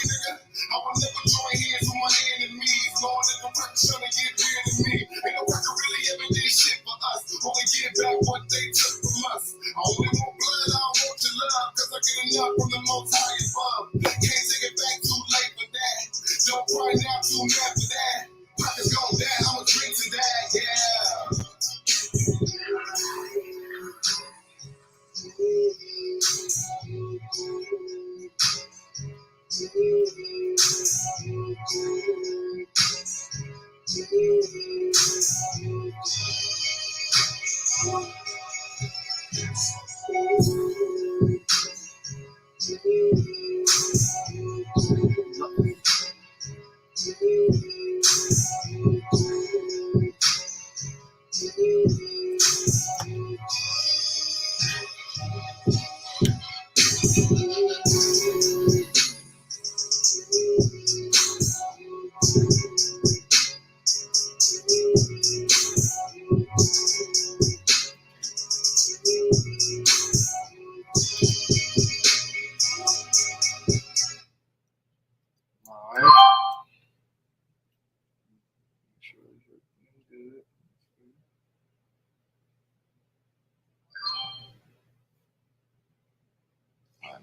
I will never join hands with my enemies. Lord, if I'm trying to get rid of me. Ain't no record really ever did shit for us. Only give back what they took from us. I only want blood, I don't want your love. Cause I get enough from the most high above. Can't take it back too late for that. Don't cry now, too mad for that. Pockets gone down, I'ma drink to that, yeah.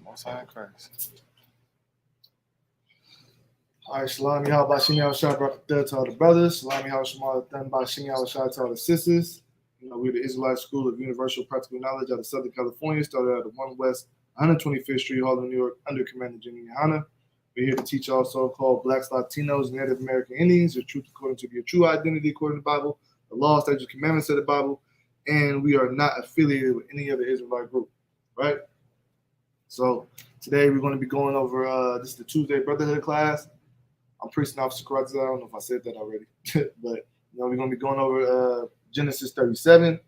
Most High Christ. All right, Shalom, Yahweh, Shimi, Yahweh, brought the third to all the brothers. Shalom, Yahweh, Shema, Thun, Shimi, Yahweh, to all the sisters. You know, we're the Israelite School of Universal Practical Knowledge out of Southern California, started at the 1 West 125th Street, Harlem, New York, under Commander Jimmy Yohana. We're here to teach all so-called Blacks, Latinos, Native American Indians the truth according to your true identity according to the Bible, the law, statutes, commandments of the Bible, and we are not affiliated with any other Israelite group, right? So today we're going to be going over, this is the Tuesday Brotherhood class. I'm Priest and Officer Karatza. I don't know if I said that already, but we're going to be going over Genesis 37,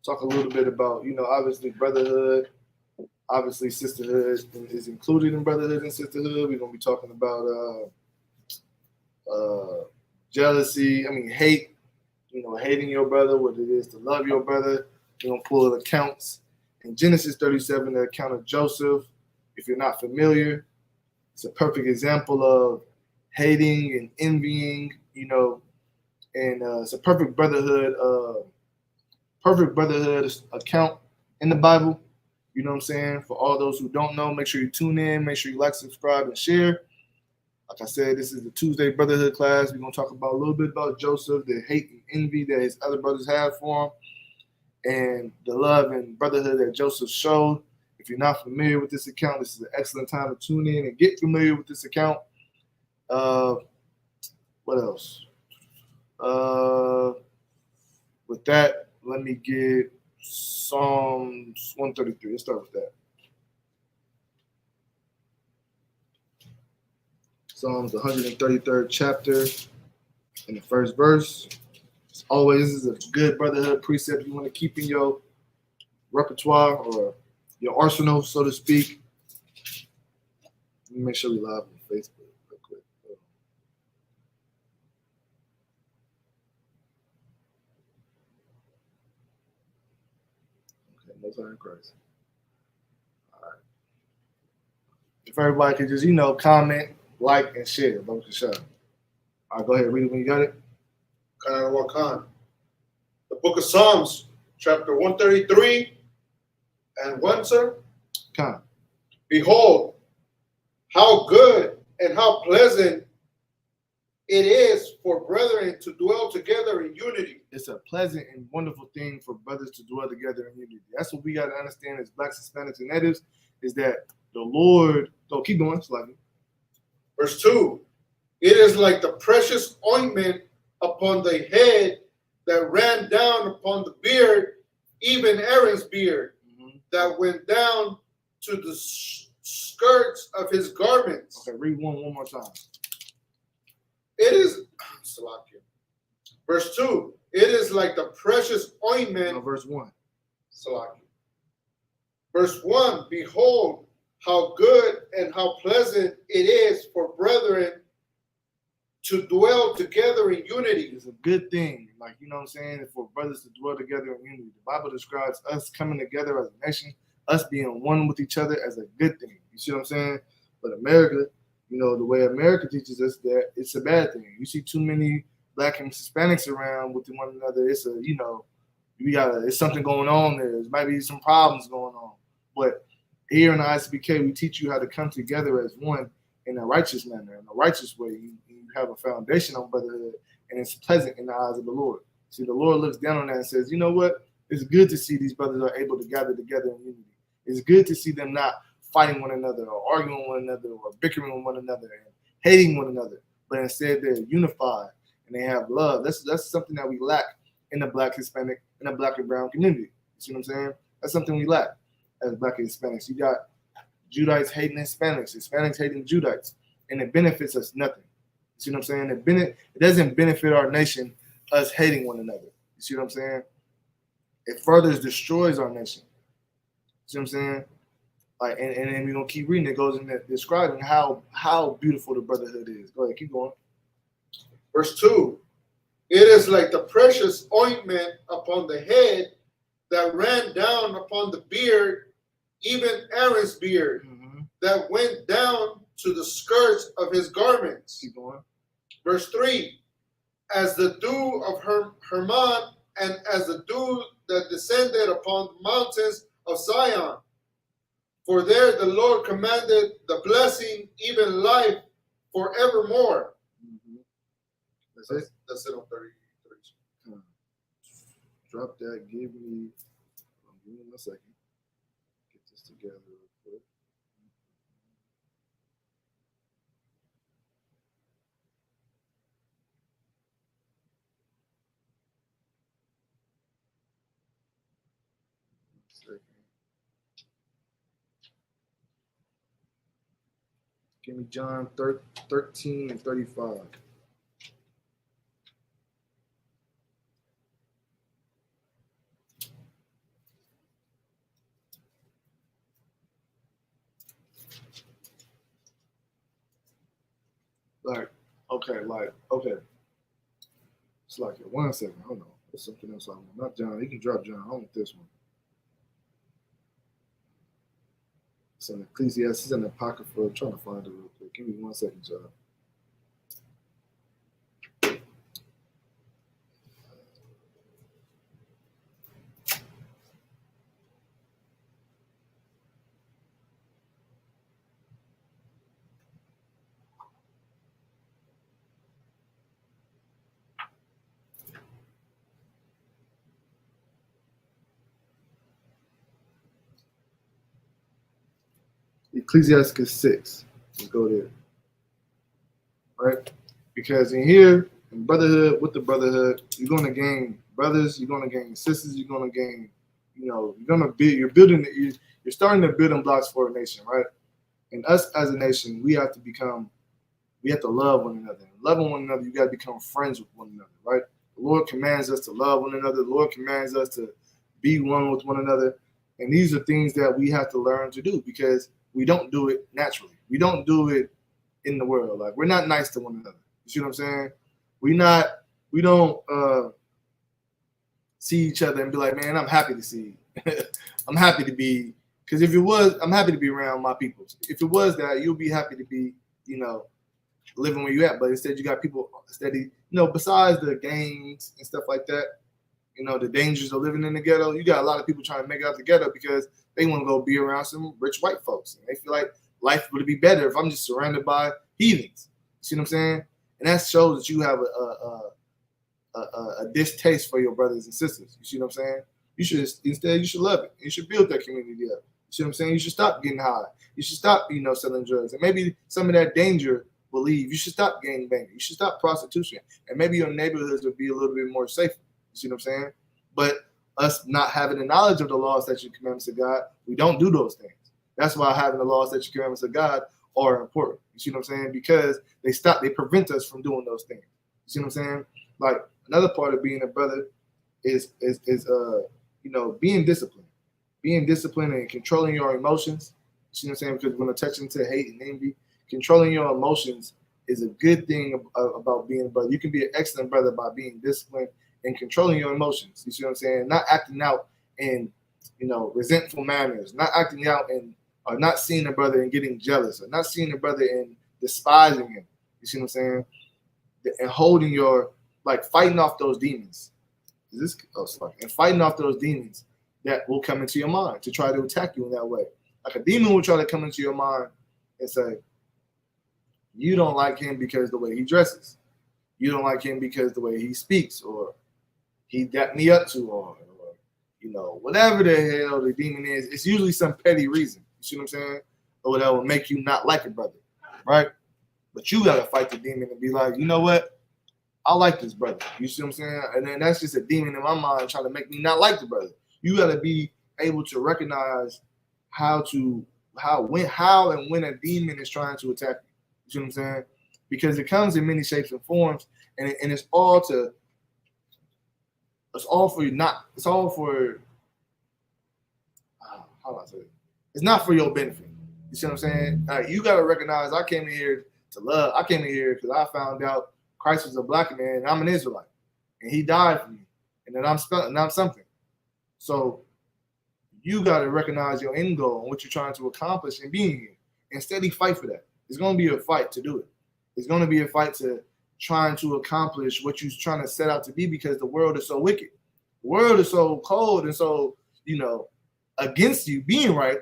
talk a little bit about, obviously brotherhood, obviously sisterhood is included in brotherhood and sisterhood. We're going to be talking about jealousy, hate, hating your brother, what it is to love your brother. We're going to pull accounts. In Genesis 37, the account of Joseph, if you're not familiar, it's a perfect example of hating and envying, and it's a perfect brotherhood account in the Bible. You know what I'm saying? For all those who don't know, make sure you tune in, make sure you like, subscribe, and share. Like I said, this is the Tuesday Brotherhood class. We're going to talk about a little bit about Joseph, the hate and envy that his other brothers had for him, and the love and brotherhood that Joseph showed. If you're not familiar with this account, this is an excellent time to tune in and get familiar with this account. What else? With that, let me get Psalms 133. Let's start with that. Psalms 133rd chapter in the first verse. As always, this is a good brotherhood precept you want to keep in your repertoire or your arsenal, so to speak. Let me make sure we live on Facebook. Most High Christ. All right. If everybody could just, comment, like, and share. All right, go ahead. Read it when you got it. Khan. The book of Psalms, chapter 133 and 1, sir. Khan. Behold, how good and how pleasant it is for brethren to dwell together in unity. It's a pleasant and wonderful thing for brothers to dwell together in unity. That's what we got to understand as Blacks, Hispanics, and Natives, is that the Lord, keep going, slightly. Verse 2, it is like the precious ointment upon the head that ran down upon the beard, even Aaron's beard, that went down to the skirts of his garments. Okay, read one more time. It is, verse 2, it is like the precious ointment. No, verse 1. Verse 1, behold, how good and how pleasant it is for brethren to dwell together in unity. It's a good thing, for brothers to dwell together in unity. The Bible describes us coming together as a nation, us being one with each other as a good thing. You see what I'm saying? But America, You know, the way America teaches us that it's a bad thing. You see too many Black and Hispanics around with one another. It's a, you know, it's something going on there. There might be some problems going on. But here in the ICBK, we teach you how to come together as one in a righteous manner, in a righteous way. You have a foundation on brotherhood, and it's pleasant in the eyes of the Lord. See, the Lord looks down on that and says, you know what? It's good to see these brothers are able to gather together in unity. It's good to see them not fighting one another or arguing with one another or bickering with one another and hating one another, but instead they're unified and they have love. That's something that we lack in the Black, Hispanic, and the Black and brown community. You see what I'm saying? That's something we lack as Black and Hispanics. You got Judites hating Hispanics, Hispanics hating Judites, and it benefits us nothing. You see what I'm saying? It doesn't benefit our nation, us hating one another. You see what I'm saying? It further destroys our nation. You see what I'm saying? Like, and then we're gonna keep reading. It goes into describing how beautiful the brotherhood is. Go ahead, keep going. Verse 2. It is like the precious ointment upon the head that ran down upon the beard, even Aaron's beard, that went down to the skirts of his garments. Keep going. Verse 3. As the dew of Hermon, and as the dew that descended upon the mountains of Zion. For there the Lord commanded the blessing, even life forevermore. That's it. That's it on 33. Drop that. Give me 1 second. Get this together real quick. Give me John 13 and 35. Okay. It's like it. 1 second. Hold on. There's something else I want. Not John. You can drop John. I want this one. It's in Ecclesiastes. It's in the Apocrypha. I'm trying to find it real quick. Give me 1 second, John. Ecclesiastes 6. Let's go there. Right? Because in here, in brotherhood, with the brotherhood, you're going to gain brothers, you're going to gain sisters, you're going to gain, you're starting to build blocks for a nation, right? And us as a nation, we have to love one another. Loving one another, you got to become friends with one another, right? The Lord commands us to love one another. The Lord commands us to be one with one another. And these are things that we have to learn to do because we don't do it naturally. We don't do it in the world. Like, we're not nice to one another. You see what I'm saying? We don't see each other and be like, man, I'm happy to see you. I'm happy to be, because if it was, I'm happy to be around my people. If it was that, you'll be happy to be, living where you at. But instead, you got people steady, besides the gangs and stuff like that, the dangers of living in the ghetto, you got a lot of people trying to make it out the ghetto because they want to go be around some rich white folks. And they feel like life would be better if I'm just surrounded by heathens. You see what I'm saying? And that shows that you have a distaste for your brothers and sisters. You see what I'm saying? You should love it. You should build that community up. You see what I'm saying? You should stop getting high. You should stop, selling drugs. And maybe some of that danger will leave. You should stop gang banging. You should stop prostitution. And maybe your neighborhoods will be a little bit more safe. You see what I'm saying? But us not having the knowledge of the laws, statutes, and commandments of God, we don't do those things. That's why having the laws, statutes, and commandments of God are important. You see what I'm saying? Because they prevent us from doing those things. You see what I'm saying? Like, another part of being a brother is being disciplined. Being disciplined and controlling your emotions. You see what I'm saying? Because we're going to touch into hate and envy. Controlling your emotions is a good thing about being a brother. You can be an excellent brother by being disciplined and controlling your emotions. You see what I'm saying? Not acting out in, resentful manners. Not acting out in, or not seeing a brother and getting jealous, or not seeing a brother and despising him. You see what I'm saying? And holding your, like, fighting off those demons. And fighting off those demons that will come into your mind to try to attack you in that way. Like a demon will try to come into your mind and say, you don't like him because the way he dresses. You don't like him because the way he speaks, or he got me up too hard, or, you know, whatever the hell the demon is. It's usually some petty reason. You see what I'm saying? Or that will make you not like a brother, right? But you got to fight the demon and be like, you know what? I like this brother. You see what I'm saying? And then that's just a demon in my mind trying to make me not like the brother. You got to be able to recognize how and when a demon is trying to attack you. You see what I'm saying? Because it comes in many shapes and forms, and it's all for how do I say it? It's not for your benefit. You see what I'm saying? You got to recognize I came in here to love. I came in here because I found out Christ was a black man and I'm an Israelite, and he died for me, and that I'm something. So you got to recognize your end goal and what you're trying to accomplish in being here, and steady fight for that. It's going to be a fight to do it. It's going to be a fight to trying to accomplish what you're trying to set out to be, because the world is so wicked. The world is so cold and so, you know, against you being right,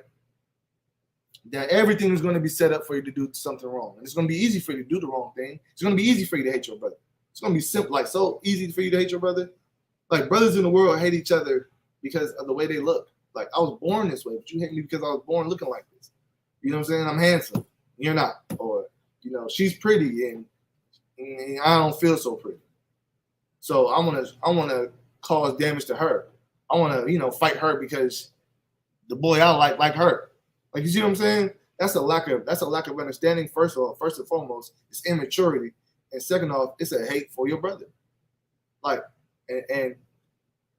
that everything is going to be set up for you to do something wrong. And it's going to be easy for you to do the wrong thing. It's going to be easy for you to hate your brother. It's going to be simple, like so easy for you to hate your brother. Like brothers in the world hate each other because of the way they look. Like, I was born this way, but you hate me because I was born looking like this. You know what I'm saying? I'm handsome. You're not. Or, you know, she's pretty and I don't feel so pretty. So I want to cause damage to her. I want to, you know, fight her because the boy I like her. Like, you see what I'm saying? That's a lack of understanding. First and foremost, it's immaturity, and second off, it's a hate for your brother. Like, and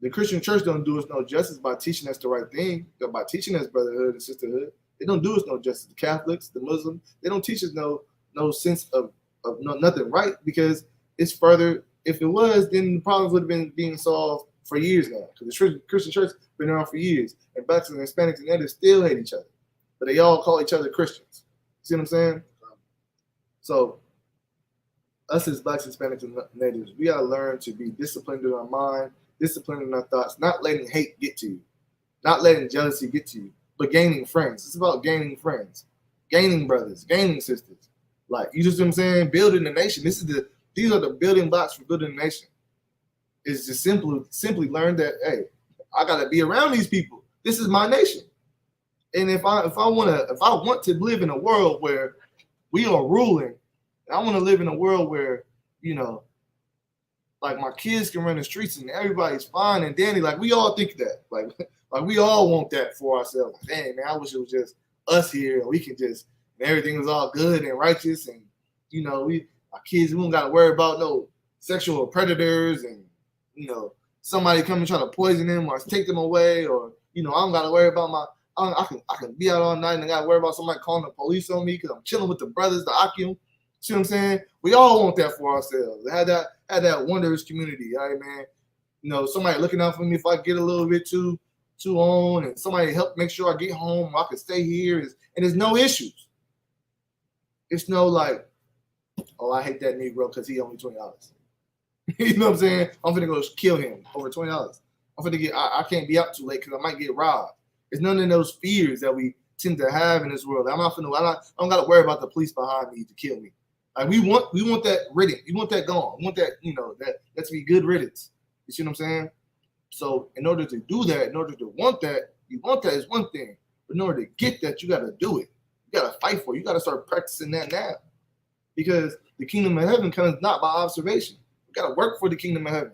the Christian church don't do us no justice by teaching us the right thing, by teaching us brotherhood and sisterhood. They don't do us no justice. The Catholics, the Muslims, they don't teach us no sense of nothing right, because it's further. If it was, then the problems would have been being solved for years now, because the Christian church has been around for years, and blacks and Hispanics and others still hate each other, but they all call each other Christians. See what I'm saying? So us as blacks, Hispanics, and natives, we gotta learn to be disciplined in our mind, disciplined in our thoughts, not letting hate get to you, not letting jealousy get to you, but gaining friends. It's about gaining friends, gaining brothers, gaining sisters. Like, you just know what I'm saying? Building a nation. These are the building blocks for building a nation. It's just simply learn that, hey, I gotta be around these people. This is my nation. And if I want to live in a world where we are ruling, and I want to live in a world where, you know, like my kids can run the streets and everybody's fine and dandy. Like, we all think that. Like we all want that for ourselves. Like, dang, man, I wish it was just us here and we can just, and everything was all good and righteous, and, you know, our kids, we don't got to worry about no sexual predators and, you know, somebody come and try to poison them or take them away, or, you know, I don't got to worry about I can be out all night and I got to worry about somebody calling the police on me because I'm chilling with the brothers, the Akim. See what I'm saying? We all want that for ourselves. Had that wondrous community, all right, man. You know, somebody looking out for me if I get a little bit too on, and somebody help make sure I get home, I can stay here, and there's no issues. It's no like, oh, I hate that Negro because he only $20. You know what I'm saying? I'm finna go kill him over $20. I'm finna I can't be out too late because I might get robbed. It's none of those fears that we tend to have in this world. I don't got to worry about the police behind me to kill me. Like, we want that riddance. We want that gone. We want that, you know, that to be good riddance. You see what I'm saying? So in order to do that, in order to want that, you want that is one thing. But in order to get that, you got to do it. You got to fight for it. You got to start practicing that now. Because the kingdom of heaven comes not by observation. You got to work for the kingdom of heaven.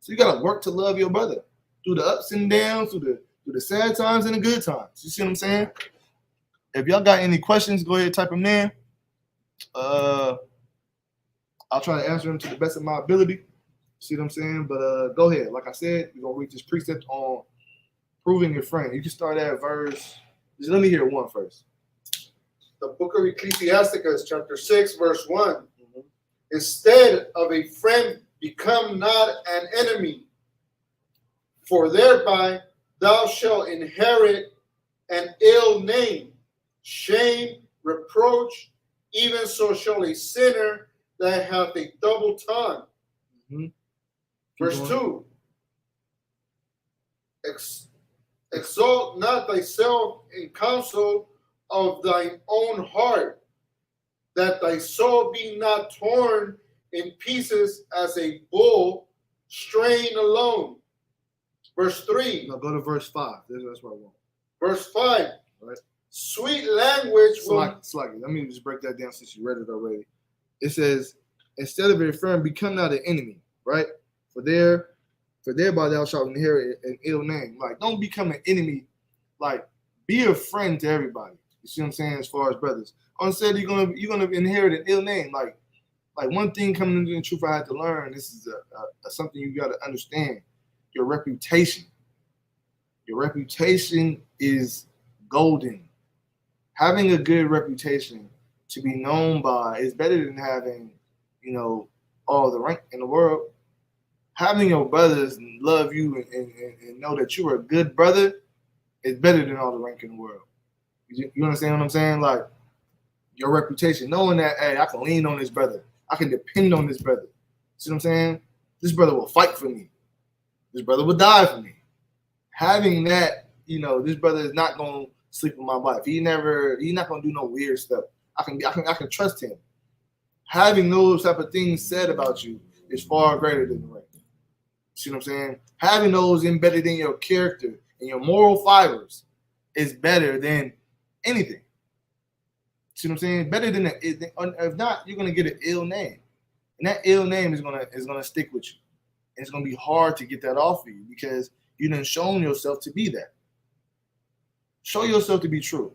So you got to work to love your brother through the ups and downs, through the sad times and the good times. You see what I'm saying? If y'all got any questions, go ahead and type them in. I'll try to answer them to the best of my ability. See what I'm saying? But go ahead. Like I said, we're going to read this precept on proving your friend. You can start at verse. Just let me hear one first. The book of Ecclesiasticus, chapter 6, verse 1. Mm-hmm. Instead of a friend, become not an enemy, for thereby thou shalt inherit an ill name, shame, reproach, even so shall a sinner that hath a double tongue. Mm-hmm. Verse 2. Exalt not thyself in counsel of thine own heart, that thy soul be not torn in pieces as a bull straying alone. Verse 3. Now go to verse 5. That's what I want. Verse 5. Right. Sweet language will... Slightly. Let me just break that down since you read it already. It says, instead of a friend, become not an enemy, right? For thereby thou shalt inherit an ill name. Like, don't become an enemy. Like, be a friend to everybody. You see what I'm saying? As far as brothers, instead you're gonna inherit an ill name. Like one thing coming into the truth I had to learn. This is something you got to understand. Your reputation. Your reputation is golden. Having a good reputation to be known by is better than having, all the rank in the world. Having your brothers love you and know that you are a good brother is better than all the rank in the world. You understand what I'm saying? Like, your reputation, knowing that, hey, I can lean on this brother. I can depend on this brother. See what I'm saying? This brother will fight for me. This brother will die for me. Having that, this brother is not going to sleep with my wife. He's not going to do no weird stuff. I can trust him. Having those type of things said about you is far greater than the rank. See what I'm saying? Having those embedded in your character and your moral fibers is better than anything. See what I'm saying? Better than if not, you're gonna get an ill name, and that ill name is gonna stick with you, and it's gonna be hard to get that off of you because you done shown yourself to be that. Show yourself to be true.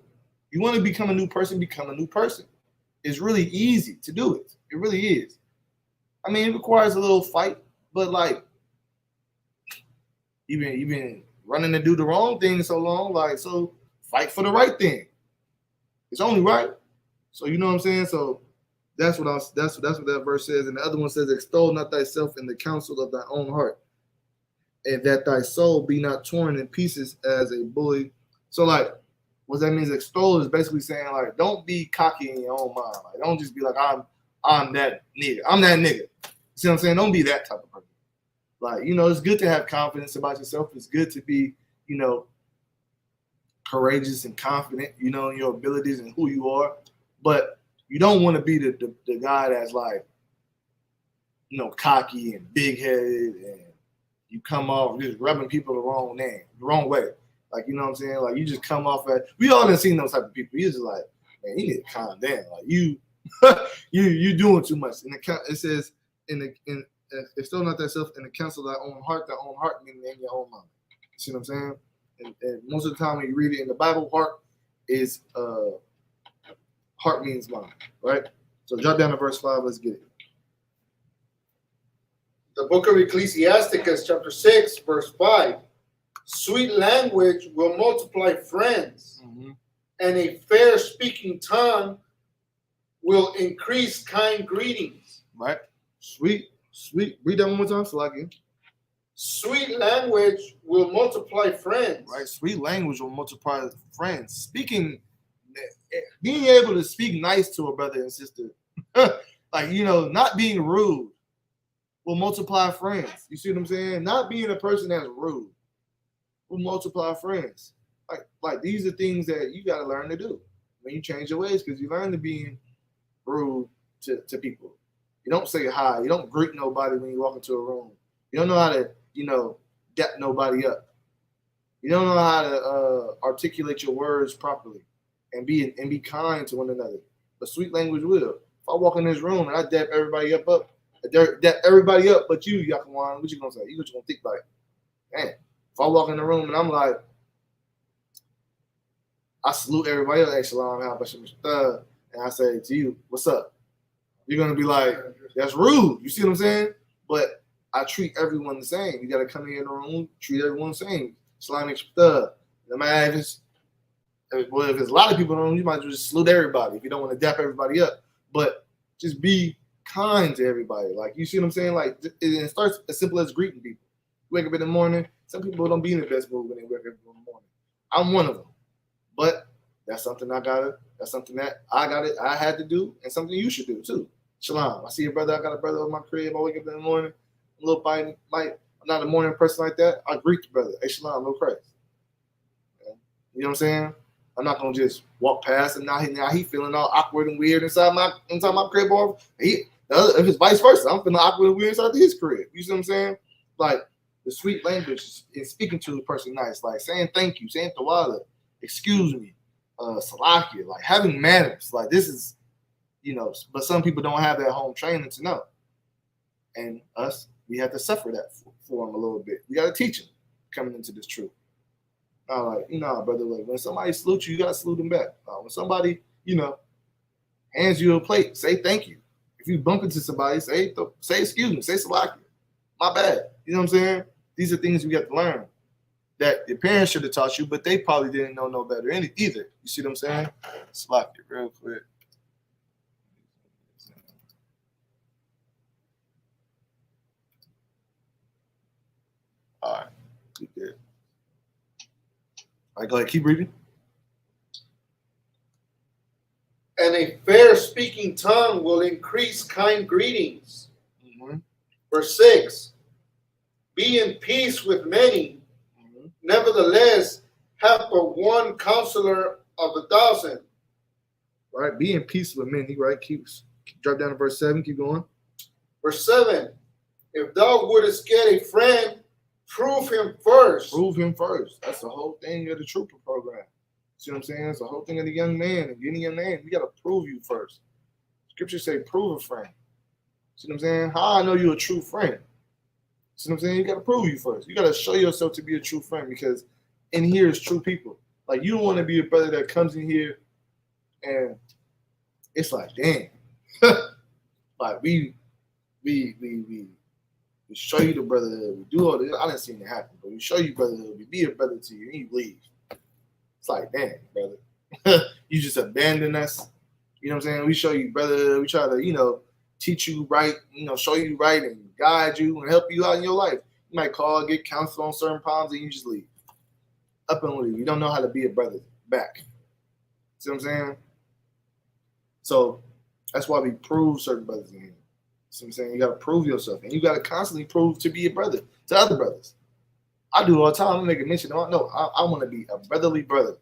You want to become a new person, become a new person. It's really easy to do it. It really is. I mean, it requires a little fight, but like you've been running to do the wrong thing so long, like, so fight for the right thing. It's only right. So you know what I'm saying? So that's what that verse says. And the other one says, extol not thyself in the counsel of thy own heart, and that thy soul be not torn in pieces as a bully. So like, what that means, extol is basically saying, like, don't be cocky in your own mind. Like, don't just be like, I'm that nigga. I'm that nigga. See what I'm saying? Don't be that type of person. Like, it's good to have confidence about yourself. It's good to be, courageous and confident, in your abilities and who you are. But you don't want to be the guy that's like, cocky and big-headed, and you come off just rubbing people the wrong way. Like, you know what I'm saying? Like, you just come off we all done seen those type of people. You're just like, man, you need to calm down. Like, you doing too much. And it says, extol not thyself in the counsel of thy own heart meaning in your own mind. You see what I'm saying? And most of the time when you read it in the Bible, heart means mind, right? So drop down to verse 5. Let's get it. The book of Ecclesiasticus, chapter 6, verse 5. Sweet language will multiply friends, and a fair speaking tongue will increase kind greetings. Right? Sweet. Read that one more time so I can. Sweet language will multiply friends. Right? Sweet language will multiply friends. Being able to speak nice to a brother and sister, like, not being rude will multiply friends. You see what I'm saying? Not being a person that's rude will multiply friends. Like these are things that you got to learn to do when you change your ways, because you learn to be rude to people. You don't say hi. You don't greet nobody when you walk into a room. You don't know how to, dap nobody up. You don't know how to articulate your words properly and be kind to one another. But sweet language will. If I walk in this room and I dap everybody up, but you, Yakawan, what you gonna say? You gonna think like, man. If I walk in the room and I'm like, I salute everybody else, hey, shalom, and I say to you, what's up? You're going to be like, that's rude. You see what I'm saying? But I treat everyone the same. You got to come in the room, treat everyone the same. Shalom, no matter if it's a lot of people in the room, you might just salute everybody if you don't want to dap everybody up. But just be kind to everybody. Like, you see what I'm saying? Like, it starts as simple as greeting people. You wake up in the morning. Some people don't be in the best mood when they wake up in the morning. I'm one of them. But That's something that's something that I had to do, and something you should do too. Shalom. I see your brother. I got a brother in my crib. I wake up in the morning, a little bite. I'm not a morning person like that. I greet the brother. Hey, shalom, no Christ. You know what I'm saying? I'm not gonna just walk past and now he feeling all awkward and weird inside my crib. Or if it's vice versa, I'm feeling awkward and weird inside his crib. You see what I'm saying? Like the sweet language is speaking to the person nice, like saying thank you, saying tawada, excuse me, salakia, like having manners. Like this is, but some people don't have that home training to know. And us, we have to suffer that for them a little bit. We got to teach them coming into this truth. Like, brother, like when somebody salutes you, you got to salute them back. When somebody, hands you a plate, say thank you. If you bump into somebody, say excuse me, say salakia. My bad. You know what I'm saying? These are things we got to learn that your parents should have taught you, but they probably didn't know no better either. You see what I'm saying? Salakia real quick. All right. Good. All right, go ahead. Keep reading. And a fair speaking tongue will increase kind greetings. Mm-hmm. Verse 6. Be in peace with many. Mm-hmm. Nevertheless, have but one counselor of 1,000. Right. Be in peace with many. Right. Keep drop down to verse 7. Keep going. Verse 7. If thou wouldest get a friend, prove him first. Prove him first. That's the whole thing of the trooper program. See what I'm saying? It's the whole thing of the young man and getting your name. We got to prove you first. Scripture say prove a friend. See what I'm saying? How I know you're a true friend? See what I'm saying? You got to prove you first. You got to show yourself to be a true friend, because in here is true people. Like, you don't want to be a brother that comes in here and it's like, damn. Like, we show you the brotherhood. We do all this. I didn't see it happen, but we show you brotherhood. We be a brother to you, and you leave. It's like, damn, brother. You just abandon us. You know what I'm saying? We show you brotherhood. We try to, teach you right, show you right and guide you and help you out in your life. You might call, get counsel on certain problems, and you just leave. Up and leave. You don't know how to be a brother back. See what I'm saying? So that's why we prove certain brothers in here. See what I'm saying? You got to prove yourself, and you got to constantly prove to be a brother to other brothers. I do all the time. I'm making mention. No, I want to be a brotherly brother.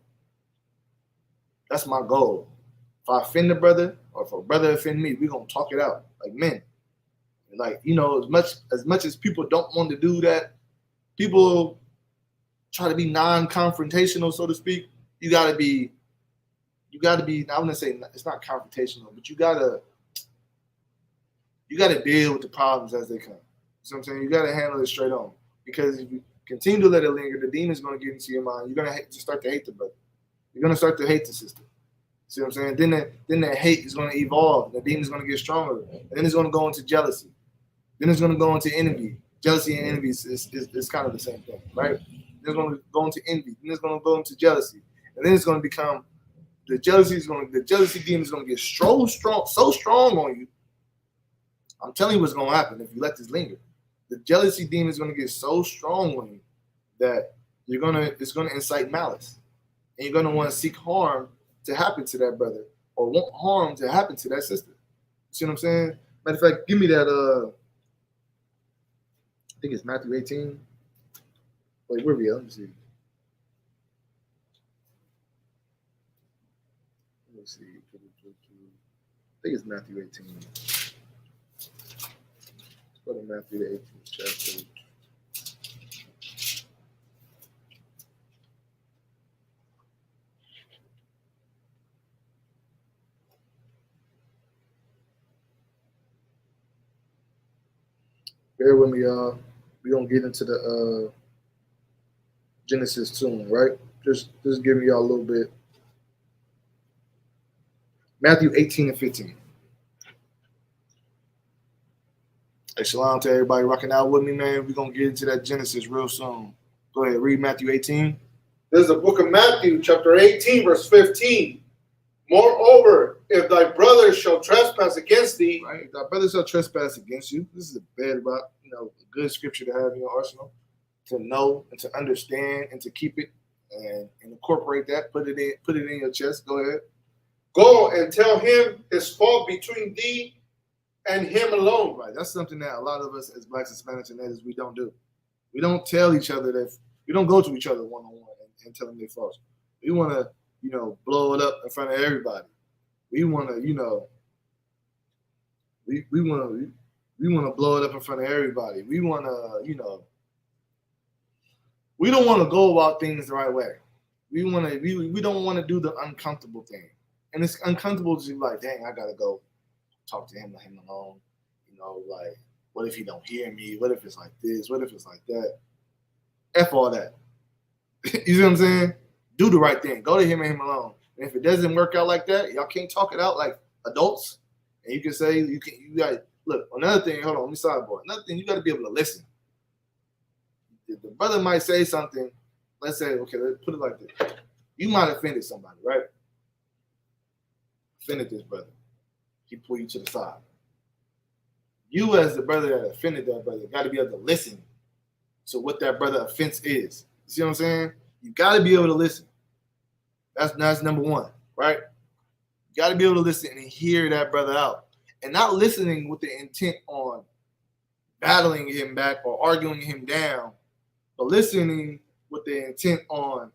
That's my goal. If I offend a brother, or if a brother offend me, we're gonna talk it out like men. Like, as much as people don't want to do that, people try to be non-confrontational, so to speak. You gotta be. I wouldn't say it's not confrontational, but you gotta deal with the problems as they come. You know what I'm saying? You gotta handle it straight on, because if you continue to let it linger, the demon's gonna get into your mind. You're gonna start to hate the brother. You're gonna start to hate the sister. See what I'm saying? Then that hate is gonna evolve. The demon's gonna get stronger, and then it's gonna go into jealousy. Then it's gonna go into envy. Jealousy and envy is kind of the same thing, right? Then it's gonna go into envy. Then it's gonna go into jealousy, and then it's gonna become the jealousy demon is gonna get so strong on you. I'm telling you what's gonna happen if you let this linger. The jealousy demon is gonna get so strong on you that it's gonna incite malice, and you're gonna want to seek harm to happen to that brother, or want harm to happen to that sister. See what I'm saying? Matter of fact, give me that. I think it's Matthew 18. Wait, where we at? Let me see. I think it's Matthew 18. Let's go to Matthew the 18th chapter. Bear with me, y'all. We're going to get into the Genesis soon, right? Just giving y'all a little bit. Matthew 18 and 15. Hey, shalom to everybody rocking out with me, man. We're going to get into that Genesis real soon. Go ahead, read Matthew 18. This is the book of Matthew, chapter 18, verse 15. Moreover, if thy brother shall trespass against thee, right? If thy brother shall trespass against you. This is a good scripture to have in your arsenal, to know and to understand and to keep it and incorporate that. Put it in your chest. Go ahead. Go and tell him his fault between thee and him alone. Right. That's something that a lot of us as Blacks, Hispanics, and natives, we don't do. We don't tell each other that. We don't go to each other one on one and tell them they're false. We want to, blow it up in front of everybody. We want to, we want to blow it up in front of everybody. We want to, we don't want to go about things the right way. We don't want to do the uncomfortable thing. And it's uncomfortable to be like, dang, I gotta go talk to him, let him alone. Like, what if he don't hear me? What if it's like this? What if it's like that? F all that. You see what I'm saying? Do the right thing. Go to him and him alone. And if it doesn't work out like that, y'all can't talk it out like adults. And you can say, you got look, another thing, hold on, let me sidebar. Another thing, you got to be able to listen. If the brother might say something, let's say, okay, let's put it like this. You might have offended somebody, right? Offended this brother. He pull you to the side. You as the brother that offended that brother got to be able to listen to what that brother offense is. You see what I'm saying? You got to be able to listen. That's number one, right? You got to be able to listen and hear that brother out. And not listening with the intent on battling him back or arguing him down, but listening with the intent on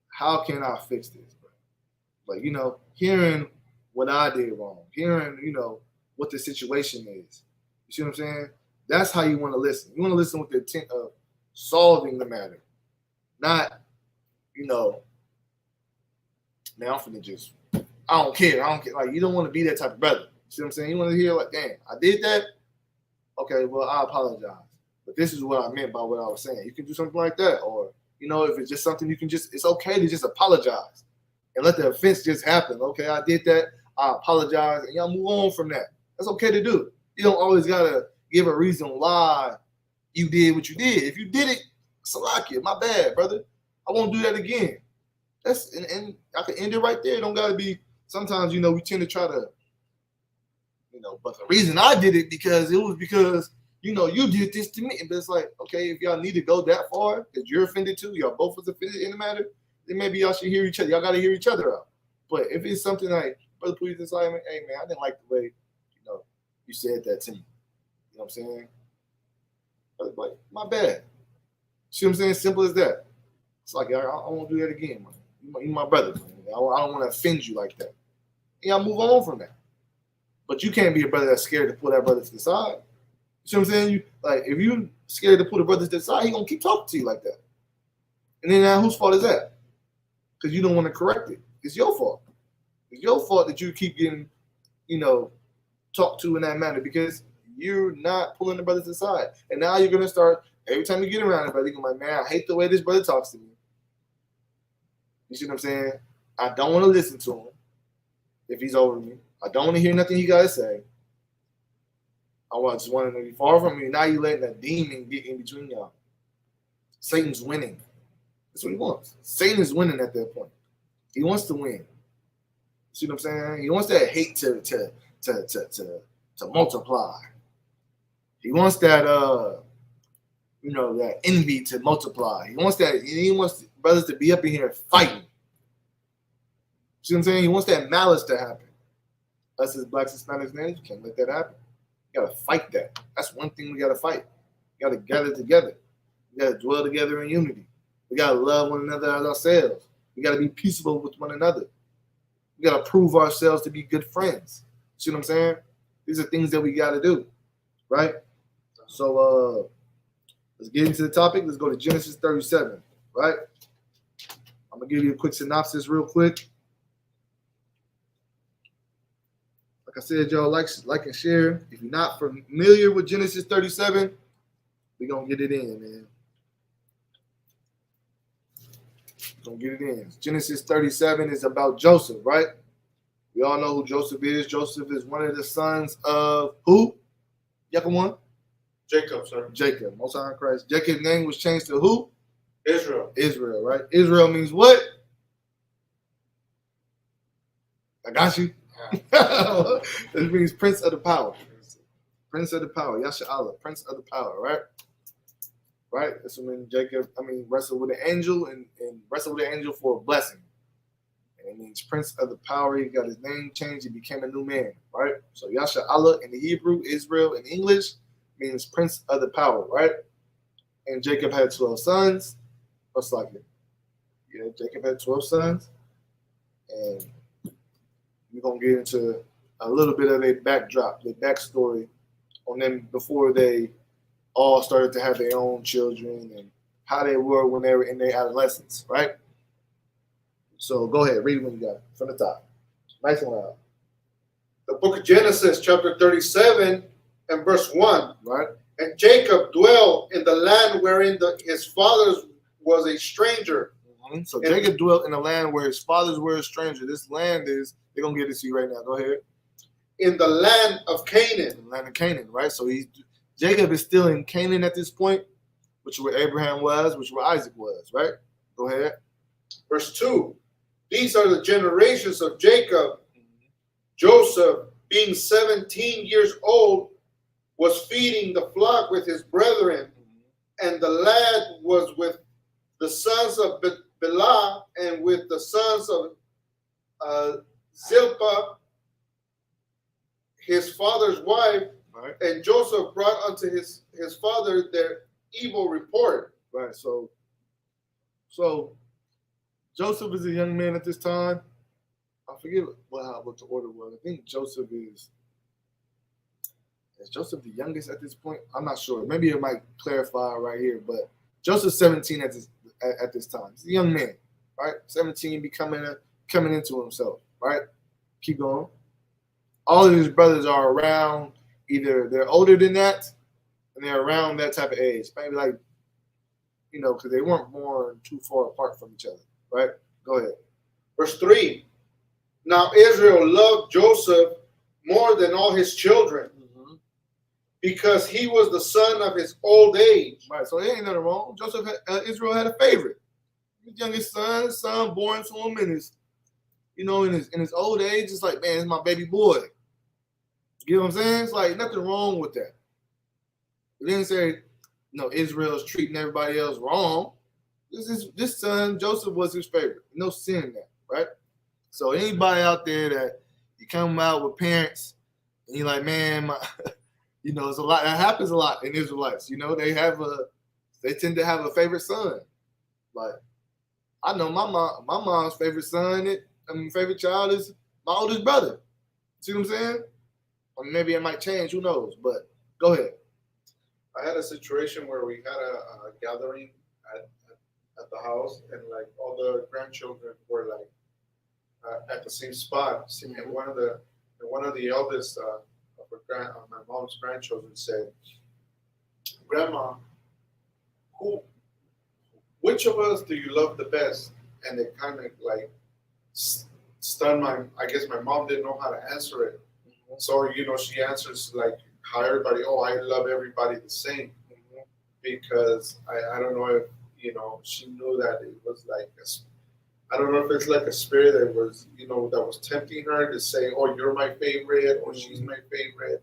how can I fix this, bro? Like, hearing what I did wrong, hearing, what the situation is. You see what I'm saying? That's how you want to listen. You want to listen with the intent of solving the matter. Not, man, I'm finna just, I don't care. Like, you don't want to be that type of brother. You see what I'm saying? You want to hear like, damn, I did that? Okay, well, I apologize. But this is what I meant by what I was saying. You can do something like that. Or, if it's just something it's okay to just apologize and let the offense just happen. Okay, I did that. I apologize. And y'all move on from that. That's okay to do. You don't always got to give a reason why you did what you did. If you did it, Salakia, my bad, brother. I won't do that again. And I can end it right there. It don't got to be, sometimes, we tend to try to, but the reason I did it because you did this to me. But it's like, okay, if y'all need to go that far, because you're offended too, y'all both was offended in the matter, then maybe y'all should hear each other. Y'all got to hear each other out. But if it's something like, brother, please decide, hey, man, I didn't like the way, you said that to me. You know what I'm saying? Like, my bad. See what I'm saying? Simple as that. It's like, I won't do that again, man. You're my brother, man. I don't want to offend you like that. And y'all move on from that. But you can't be a brother that's scared to pull that brother to the side. You see what I'm saying? If you scared to pull the brother to the side, he gonna keep talking to you like that. And then now, whose fault is that? Because you don't want to correct it. It's your fault. It's your fault that you keep getting, talked to in that manner because you're not pulling the brother to the side. And now you're gonna start every time you get around the brother, you're gonna be like, man, I hate the way this brother talks to me. You see what I'm saying? I don't want to listen to him if he's over me. I don't want to hear nothing he got to say. I just want him to be far from me. Now you letting that demon get in between y'all. Satan's winning. That's what he wants. Satan is winning at that point. He wants to win. See what I'm saying? He wants that hate to multiply. He wants that that envy to multiply. He wants brothers to be up in here fighting. See what I'm saying? He wants that malice to happen. Us as Blacks, Hispanics, natives, you can't let that happen. You gotta fight that. That's one thing we gotta fight. We gotta gather together. We gotta dwell together in unity. We gotta love one another as ourselves. We gotta be peaceable with one another. We gotta prove ourselves to be good friends. See what I'm saying? These are things that we gotta do, right? So let's get into the topic. Let's go to Genesis 37, right? I'm gonna give you a quick synopsis real quick. Like I said, y'all like and share. If you're not familiar with Genesis 37, we're going to get it in, man. We're going to get it in. Genesis 37 is about Joseph, right? We all know who Joseph is. Joseph is one of the sons of who? One? Jacob, sir. Jacob, Most High in Christ. Jacob's name was changed to who? Israel. Israel, right? Israel means what? I got you. It means Prince of the Power. Prince of the Power. Yasha Allah, Prince of the Power, right? right? That's when Jacob, wrestled with an angel and wrestled with an angel for a blessing. And it means Prince of the Power. He got his name changed. He became a new man, right? So Yasha Allah in the Hebrew, Israel in English means Prince of the Power, right? And Jacob had 12 sons. What's like it? Yeah, Jacob had 12 sons. And we're going to get into a little bit of a backdrop, the backstory on them before they all started to have their own children and how they were when they were in their adolescence, right? So go ahead, read when you got it from the top. Nice and loud. The book of Genesis, chapter 37 and verse 1. Right? And Jacob dwelt in the land wherein his fathers was a stranger. Mm-hmm. So Jacob dwelt in a land where his fathers were a stranger. This land is, they're going to get it to you right now. Go ahead. In the land of Canaan. In the land of Canaan, right? So Jacob is still in Canaan at this point, which is where Abraham was, which is where Isaac was, right? Go ahead. Verse 2. These are the generations of Jacob. Joseph, being 17 years old, was feeding the flock with his brethren, and the lad was with the sons of Bilhah and with the sons of Zilpah, his father's wife, right. And Joseph brought unto his father their evil report. Right. So Joseph is a young man at this time. I forget what the order was. I think Joseph is Joseph the youngest at this point? I'm not sure. Maybe it might clarify right here, but Joseph's 17 at this time. He's a young man, right? 17, coming into himself, right? Keep going. All of his brothers are around, either they're older than that, and they're around that type of age. Maybe like, because they weren't born too far apart from each other, right? Go ahead. Verse 3. Now Israel loved Joseph more than all his children, because he was the son of his old age. Right, so there ain't nothing wrong. Israel had a favorite. His youngest son born to him in his old age. It's like, man, it's my baby boy. You know what I'm saying? It's like nothing wrong with that. It didn't say, Israel's treating everybody else wrong. This son, Joseph, was his favorite. No sin in that, right? So anybody out there that you come out with parents and you're like, man, it's a lot. That happens a lot in Israelites. They tend to have a favorite son. Like, I know my mom's favorite favorite child is my oldest brother. See what I'm saying? Or maybe it might change. Who knows? But go ahead. I had a situation where we had a gathering at the house, and like all the grandchildren were like at the same spot. And one of the eldest of my mom's grandchildren said, "Grandma, which of us do you love the best?" And it kind of like stunned I guess my mom didn't know how to answer it. So, she answers like how everybody, I love everybody the same. Because I don't know if, she knew that it was like, I don't know if it's like a spirit that was, that was tempting her to say, you're my favorite, or she's my favorite.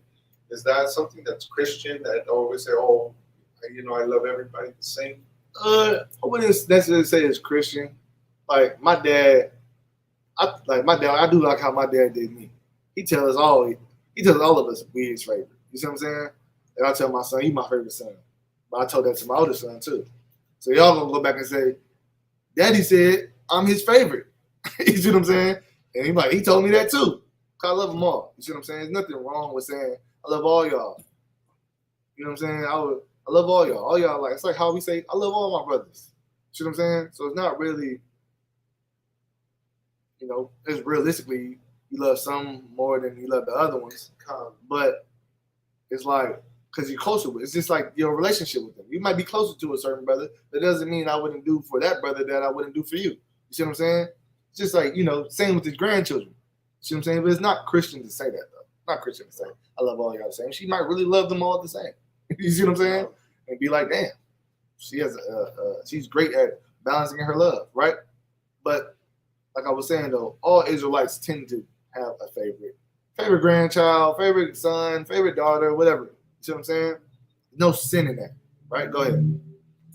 Is that something that's Christian, that always say, I love everybody the same? I wouldn't necessarily say it's Christian. Like my dad, I do like how my dad did me. He tells all of us we his favorite. You see what I'm saying? And I tell my son, he's my favorite son. But I told that to my older son too. So y'all gonna go back and say, Daddy said I'm his favorite. You see what I'm saying? And he told me that too. Cause I love them all. You see what I'm saying? There's nothing wrong with saying I love all y'all. You know what I'm saying? I love all y'all. All y'all, like, it's like how we say I love all my brothers. You see what I'm saying? So it's not really, it's realistically you love some more than you love the other ones. But it's like, because you're closer with, it's just like your relationship with them. You might be closer to a certain brother. That doesn't mean I wouldn't do for that brother that I wouldn't do for you. You see what I'm saying? It's just like, same with his grandchildren. You see what I'm saying? But it's not Christian to say that, though. Not Christian to say, I love all y'all the same. She might really love them all the same. You see what I'm saying? And be like, damn, she's great at balancing her love, right? But like I was saying, though, all Israelites tend to have a favorite grandchild, favorite son, favorite daughter, whatever. You see what I'm saying? No sin in that, right? Go ahead.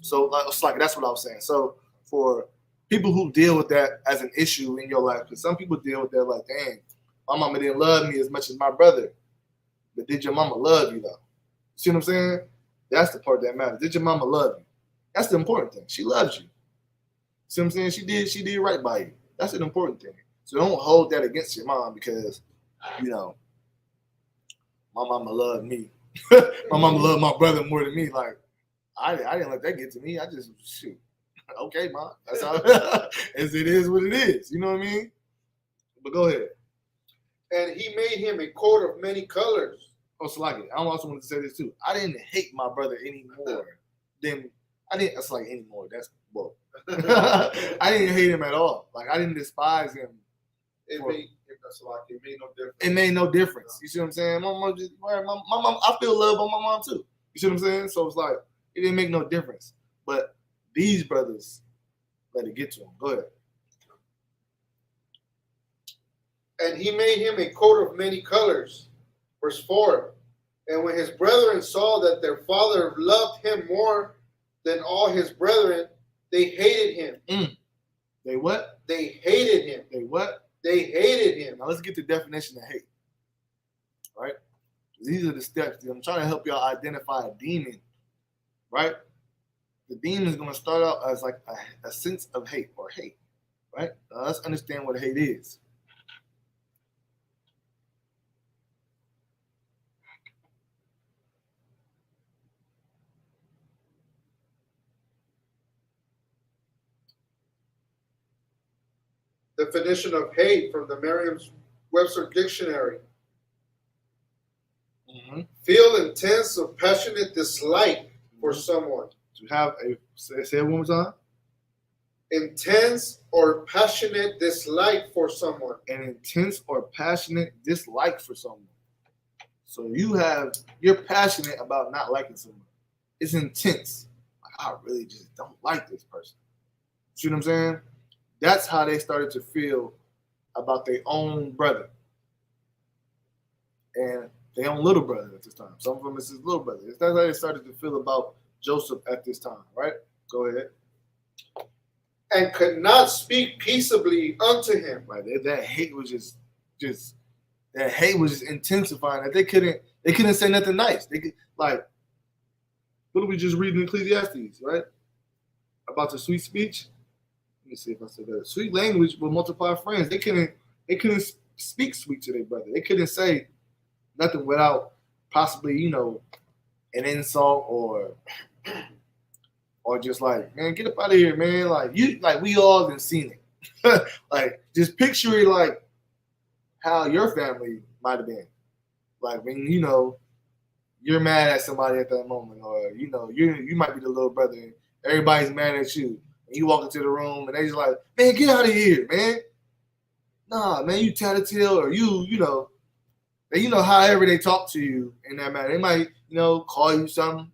So it's like that's what I was saying. So for people who deal with that as an issue in your life, because some people deal with that like, dang, my mama didn't love me as much as my brother, but did your mama love you though? See what I'm saying? That's the part that matters. Did your mama love you? That's the important thing. She loves you. See what I'm saying? She did right by you. That's an important thing. So don't hold that against your mom because, you know, my mama loved me. My mama loved my brother more than me. Like, I didn't let that get to me. I just, shoot. Okay, mom. That's how as it is what it is. You know what I mean? But go ahead. And he made him a coat of many colors. Oh, Salaki, I also wanted to say this too. I didn't hate my brother anymore than I didn't. That's like anymore. That's well. I didn't hate him at all. Like I didn't despise him. It made no difference. It made no difference. You see what I'm saying? My mom just, my mom. I feel love on my mom too. You see what I'm saying? So it's like it didn't make no difference. But these brothers let it get to them. Go ahead. And he made him a coat of many colors. Verse 4. And when his brethren saw that their father loved him more than all his brethren, they hated him. They what? They hated him. They what? They hated him. Now let's get the definition of hate. Right? These are the steps. I'm trying to help y'all identify a demon. Right? The demon is going to start out as like a sense of hate or hate. Right? Now let's understand what hate is. Definition of hate from the Merriam-Webster Dictionary. Mm-hmm. Feel intense or passionate dislike for someone. To have a, say it one more time. Intense or passionate dislike for someone. An intense or passionate dislike for someone. So you're passionate about not liking someone. It's intense. Like, I really just don't like this person. See what I'm saying? That's how they started to feel about their own brother. And their own little brother at this time. Some of them is his little brother. That's how they started to feel about Joseph at this time, right? Go ahead. And could not speak peaceably unto him. Right. That hate was just that hate was just intensifying. That they couldn't say nothing nice. They could, like, what did we just read in Ecclesiastes, right? About the sweet speech. Let me see if I said that. Sweet language will multiply friends. They couldn't speak sweet to their brother. They couldn't say nothing without possibly, an insult or just like, man, get up out of here, man. Like we all have seen it. Like just picture it like how your family might have been. Like when you're mad at somebody at that moment, or you might be the little brother and everybody's mad at you. And you walk into the room and they just like, man, get out of here, man. Nah, man, you tattletale, or however they talk to you in that matter. They might, call you something,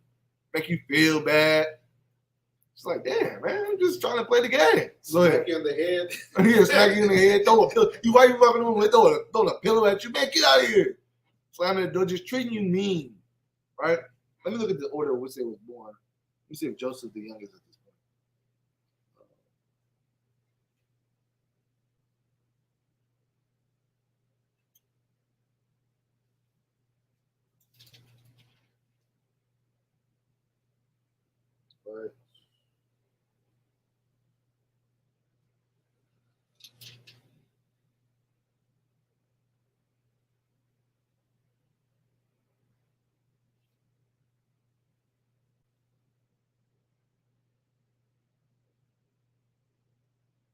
make you feel bad. It's like, damn, man, I'm just trying to play the game. Smack you in the head. Yeah, smack you in the head, throw a pillow. Why you walking in the room and throw a pillow at you? Man, get out of here. Slamming the door, just treating you mean, right? Let me look at the order of which they was born. Let me see if Joseph the youngest at this point. Right.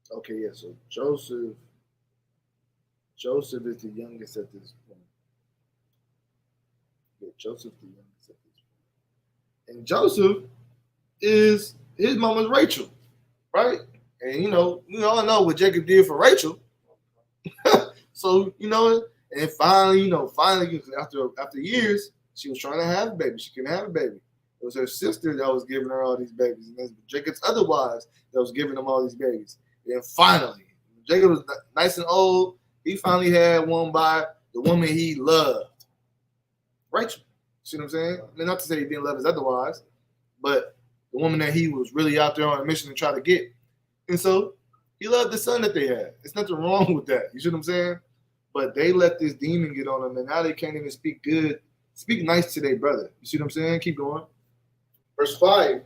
Okay, yeah, so Joseph is the youngest at this point. Yeah, Joseph the youngest at this point. And Joseph is his mama's Rachel, right? And you all know what Jacob did for Rachel. So, and finally, after years, she was trying to have a baby. She couldn't have a baby. It was her sister that was giving her all these babies. And it was Jacob's other wives that was giving them all these babies. And finally, Jacob was nice and old. He finally had one by the woman he loved, Rachel. See what I'm saying? I mean, not to say he didn't love his other wives, but the woman that he was really out there on a mission to try to get. And so he loved the son that they had. There's nothing wrong with that. You see what I'm saying? But they let this demon get on them, and now they can't even speak nice to their brother. You see what I'm saying? Keep going. Verse 5.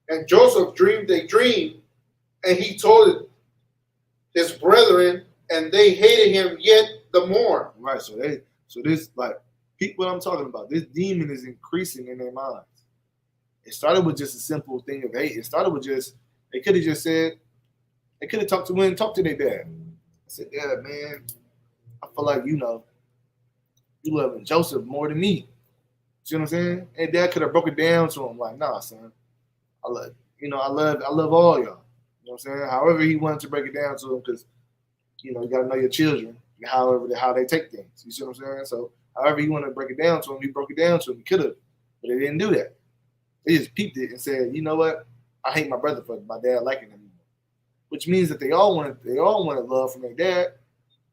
And Joseph dreamed a dream, and he told it his brethren, and they hated him yet the more. Right. So this, like, peep what I'm talking about. This demon is increasing in their minds. It started with just a simple thing of hate. It started with just, they could have just said, they could have talked to their dad. I said, Dad, man, I feel like, you loving Joseph more than me. See what I'm saying? And Dad could have broke it down to him like, nah, son, I love all y'all. You know what I'm saying? However he wanted to break it down to him, because, you got to know your children, how they take things. You see what I'm saying? So however he wanted to break it down to him, he broke it down to him. He could have, but they didn't do that. They just peeped it and said, you know what? I hate my brother for my dad liking him. Which means that they all wanted love from their dad.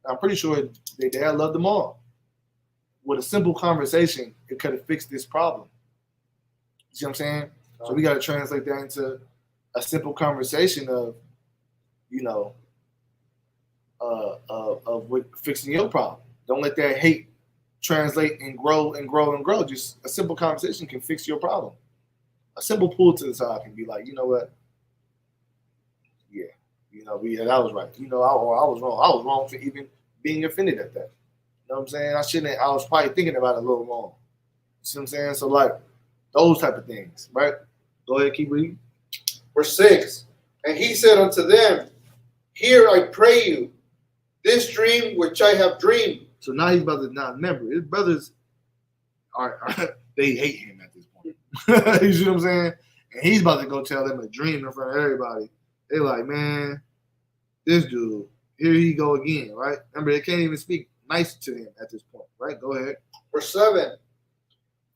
I'm pretty sure their dad loved them all. With a simple conversation, it could have fixed this problem. You see what I'm saying? So we got to translate that into a simple conversation of, of fixing your problem. Don't let that hate translate and grow and grow and grow. Just a simple conversation can fix your problem. A simple pull to the side can be like, you know what? Yeah. That was right. I was wrong. I was wrong for even being offended at that. You know what I'm saying? I was probably thinking about it a little wrong. You see what I'm saying? So, like, those type of things, right? Go ahead, keep reading. Verse 6. And he said unto them, Hear, I pray you, this dream which I have dreamed. So now he's about to not remember. His brothers they hate him at this point. You see what I'm saying? And he's about to go tell them a dream in front of everybody. They're like, man, this dude, here he go again, right? Remember, they can't even speak nice to him at this point, right? Go ahead. Verse 7.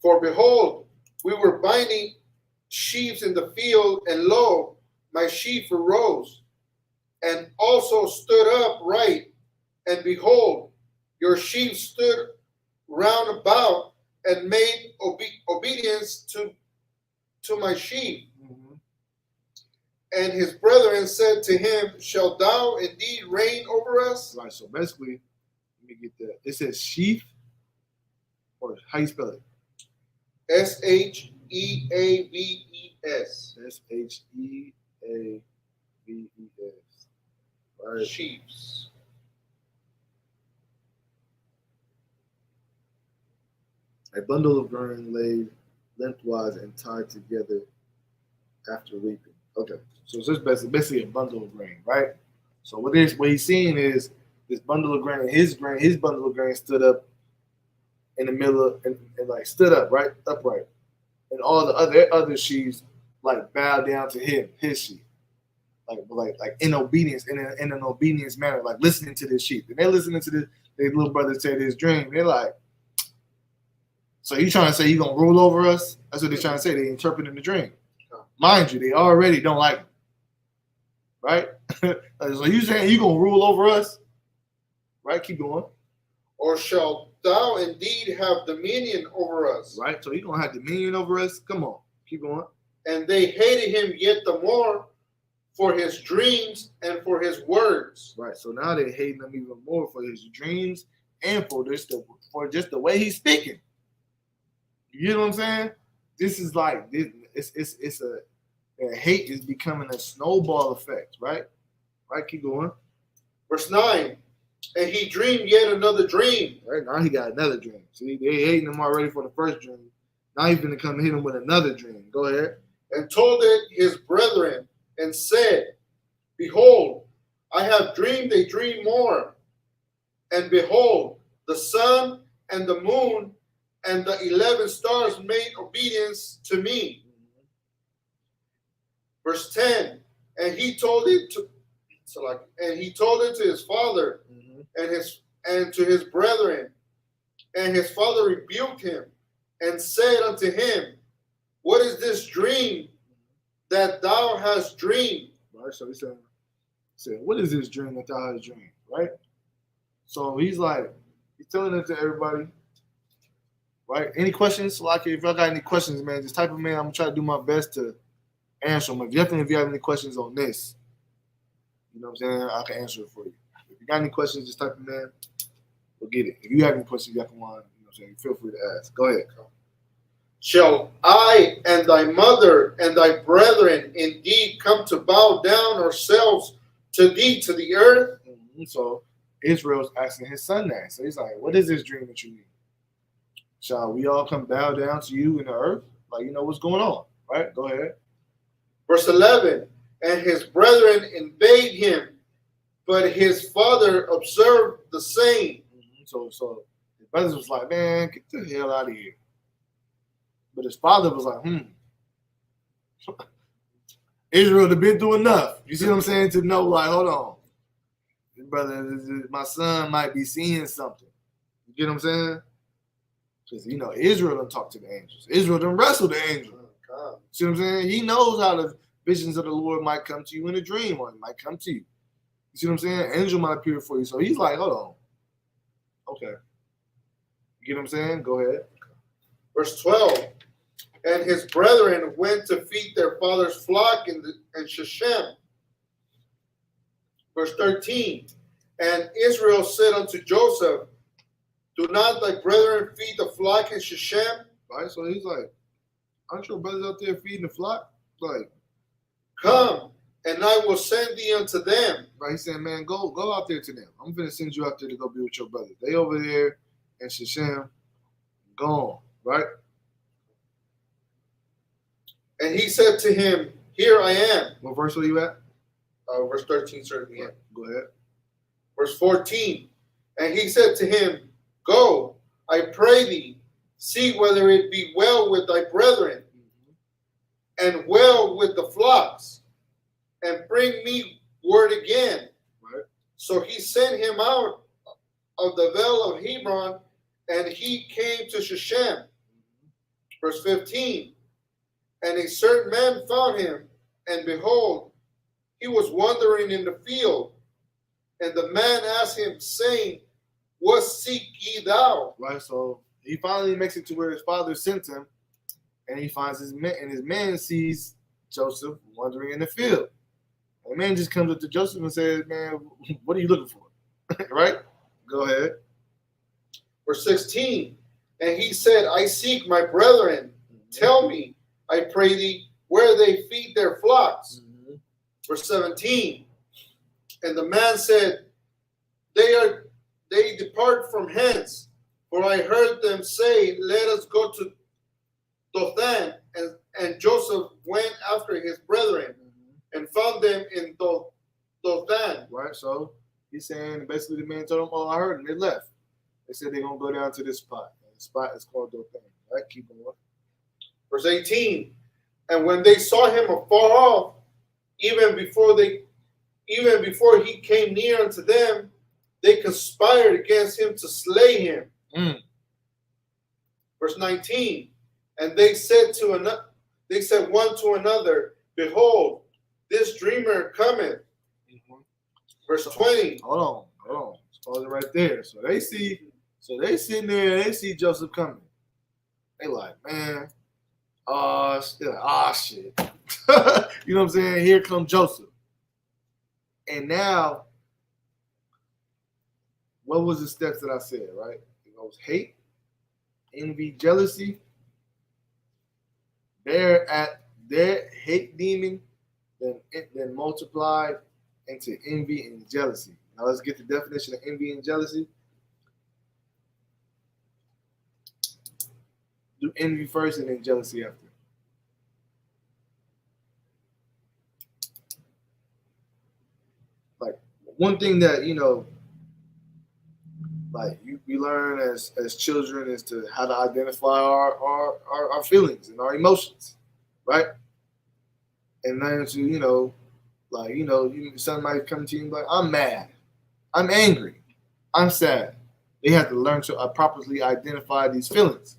For behold, we were binding sheaves in the field, and lo, my sheaf arose, and also stood upright, and behold, your sheep stood round about and made obedience to my sheep. Mm-hmm. And his brethren said to him, Shall thou indeed reign over us? Right, so basically, let me get that. It says sheaf, or how you spell it? Sheaves. Sheaves. Right. Sheaves. A bundle of grain laid lengthwise and tied together after reaping. Okay, so it's just basically a bundle of grain, right? So what he's seeing is this bundle of grain. His bundle of grain stood up in the middle and like stood up, right, upright, and all the other sheaves like bowed down to him, his sheep, like in obedience, in an obedience manner, like listening to this sheep. And they're listening to their little brother say this dream. They're like, so you trying to say you gonna rule over us? That's what they're trying to say. They interpreting the dream. Mind you, they already don't like him, right? So you saying you gonna rule over us, right? Keep going. Or shall thou indeed have dominion over us? Right. So you gonna have dominion over us? Come on, keep going. And they hated him yet the more for his dreams and for his words. Right. So now they hating him even more for his dreams and for just the way he's speaking. You know what I'm saying? This is like this. It's a hate is becoming a snowball effect, right? Right. Keep going. Verse 9. And he dreamed yet another dream. Right now he got another dream. See, they hating him already for the first dream. Now he's gonna come hit him with another dream. Go ahead. And told it his brethren and said, Behold, I have dreamed a dream more. And behold, the sun and the moon and the 11 stars made obedience to me. Verse 10. And he told it to his father and to his brethren. And his father rebuked him and said unto him, What is this dream that thou hast dreamed? Right. So he said, what is this dream that thou hast dreamed? Right. So he's telling it to everybody. Right. Any questions? Like if y'all got any questions, man, just type them in. I'm gonna try to do my best to answer them. Definitely, if you have any questions on this, you know what I'm saying, I can answer it for you. If you got any questions, just type them in. We'll get it. If you have any questions, you can want, you know what I'm saying, feel free to ask. Go ahead. Shall I and thy mother and thy brethren indeed come to bow down ourselves to thee to the earth? Mm-hmm. So Israel's asking his son that. So he's like, what is this dream that you need? Shall we all come bow down to you in the earth? Like, you know, what's going on? Right? Go ahead. Verse 11, and his brethren invade him, but his father observed the same. Mm-hmm. So his brothers was like, man, get the hell out of here. But his father was like, Israel have been through enough. You see what I'm saying? To know, like, hold on. Brother, my son might be seeing something. You get what I'm saying? Because, you know, Israel done talk to the angels. Israel done wrestle the angel. Oh, See what I'm saying? He knows how the visions of the Lord might come to you in a dream, or it might come to you. You see what I'm saying? Angel might appear for you. So he's like, hold on. Okay. You get what I'm saying? Go ahead. Verse 12, and his brethren went to feed their father's flock in Shechem. Verse 13, and Israel said unto Joseph, do not thy brethren feed the flock in Shechem? Right? So he's like, aren't your brothers out there feeding the flock? Like, come, and I will send thee unto them. Right? He's saying, man, go out there to them. I'm going to send you out there to go be with your brothers. They over there in Shechem, gone, right? And he said to him, here I am. What verse are you at? Verse 13, certainly. Go ahead. Verse 14, and he said to him, go, I pray thee, see whether it be well with thy brethren, and well with the flocks, and bring me word again. Right. So he sent him out of the vale of Hebron, and he came to Shechem. Verse 15, and a certain man found him, and behold, he was wandering in the field. And the man asked him, saying, what seek ye thou? Right, so he finally makes it to where his father sent him, and he finds his man, and his man sees Joseph wandering in the field. And the man just comes up to Joseph and says, man, what are you looking for? Right? Go ahead. Verse 16, and he said, I seek my brethren. Tell me, I pray thee, where they feed their flocks. Verse 17, and the man said, they depart from hence, for I heard them say, let us go to Dothan. And Joseph went after his brethren and found them in Dothan. Right, so he's saying, basically the man told him, oh, I heard them, they left. They said they're going to go down to this spot. And the spot is called Dothan. Right, keep going. Verse 18, and when they saw him afar off, even before he came near unto them, they conspired against him to slay him. Verse 19, and they said one to another, behold, this dreamer cometh. Verse 20. Hold on. Pause it right there. So they sitting there, they see Joseph coming. They like, man, shit. You know what I'm saying? Here comes Joseph. And now, what was the steps that I said, right? It goes hate, envy, jealousy. Their hate demon then multiplied into envy and jealousy. Now let's get the definition of envy and jealousy. Do envy first and then jealousy after. Like one thing that, you know, like we learn as children is to how to identify our feelings and our emotions, right? And learn to, you know, like, you know, somebody might come to you and be like, I'm mad, I'm angry, I'm sad. They have to learn to properly identify these feelings.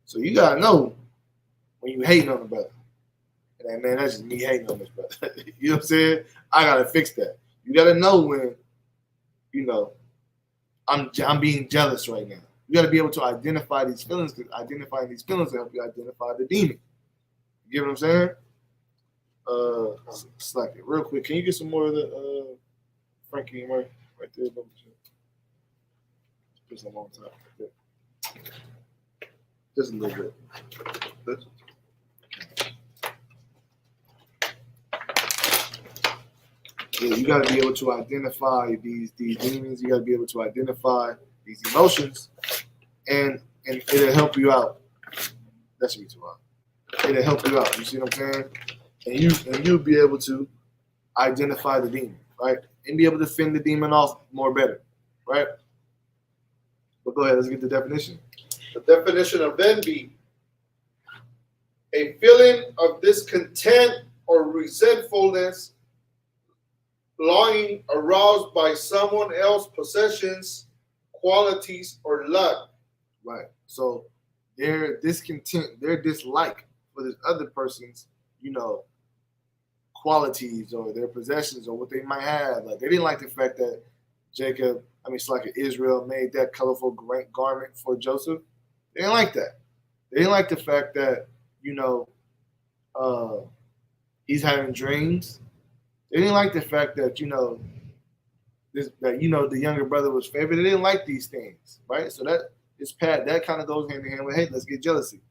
So you gotta know when you hating on a brother. And man, that's just me hating on this brother. You know what I'm saying? I gotta fix that. You gotta know when, you know, I'm being jealous right now. You gotta be able to identify these feelings, because identifying these feelings will help you identify the demon. You get what I'm saying? Slack it real quick. Can you get some more of the Frankie and Murray right there? Put some on top. Right there. Just a little bit. Yeah, you got to be able to identify these demons. You got to be able to identify these emotions, and it'll help you out. That should be too loud. It'll help you out. You see what I'm saying? And you'll be able to identify the demon, right? And be able to fend the demon off more better, right? But go ahead, let's get the definition. The definition of envy: a feeling of discontent or resentfulness, longing aroused by someone else's possessions, qualities, or luck. Right. So their discontent, their dislike for this other person's, qualities or their possessions or what they might have. Like they didn't like the fact that Israel made that colorful garment for Joseph. They didn't like that. They didn't like the fact that, he's having dreams. They didn't like the fact that, the younger brother was favored. They didn't like these things, right? So that kind of goes hand in hand with, hey, let's get jealousy.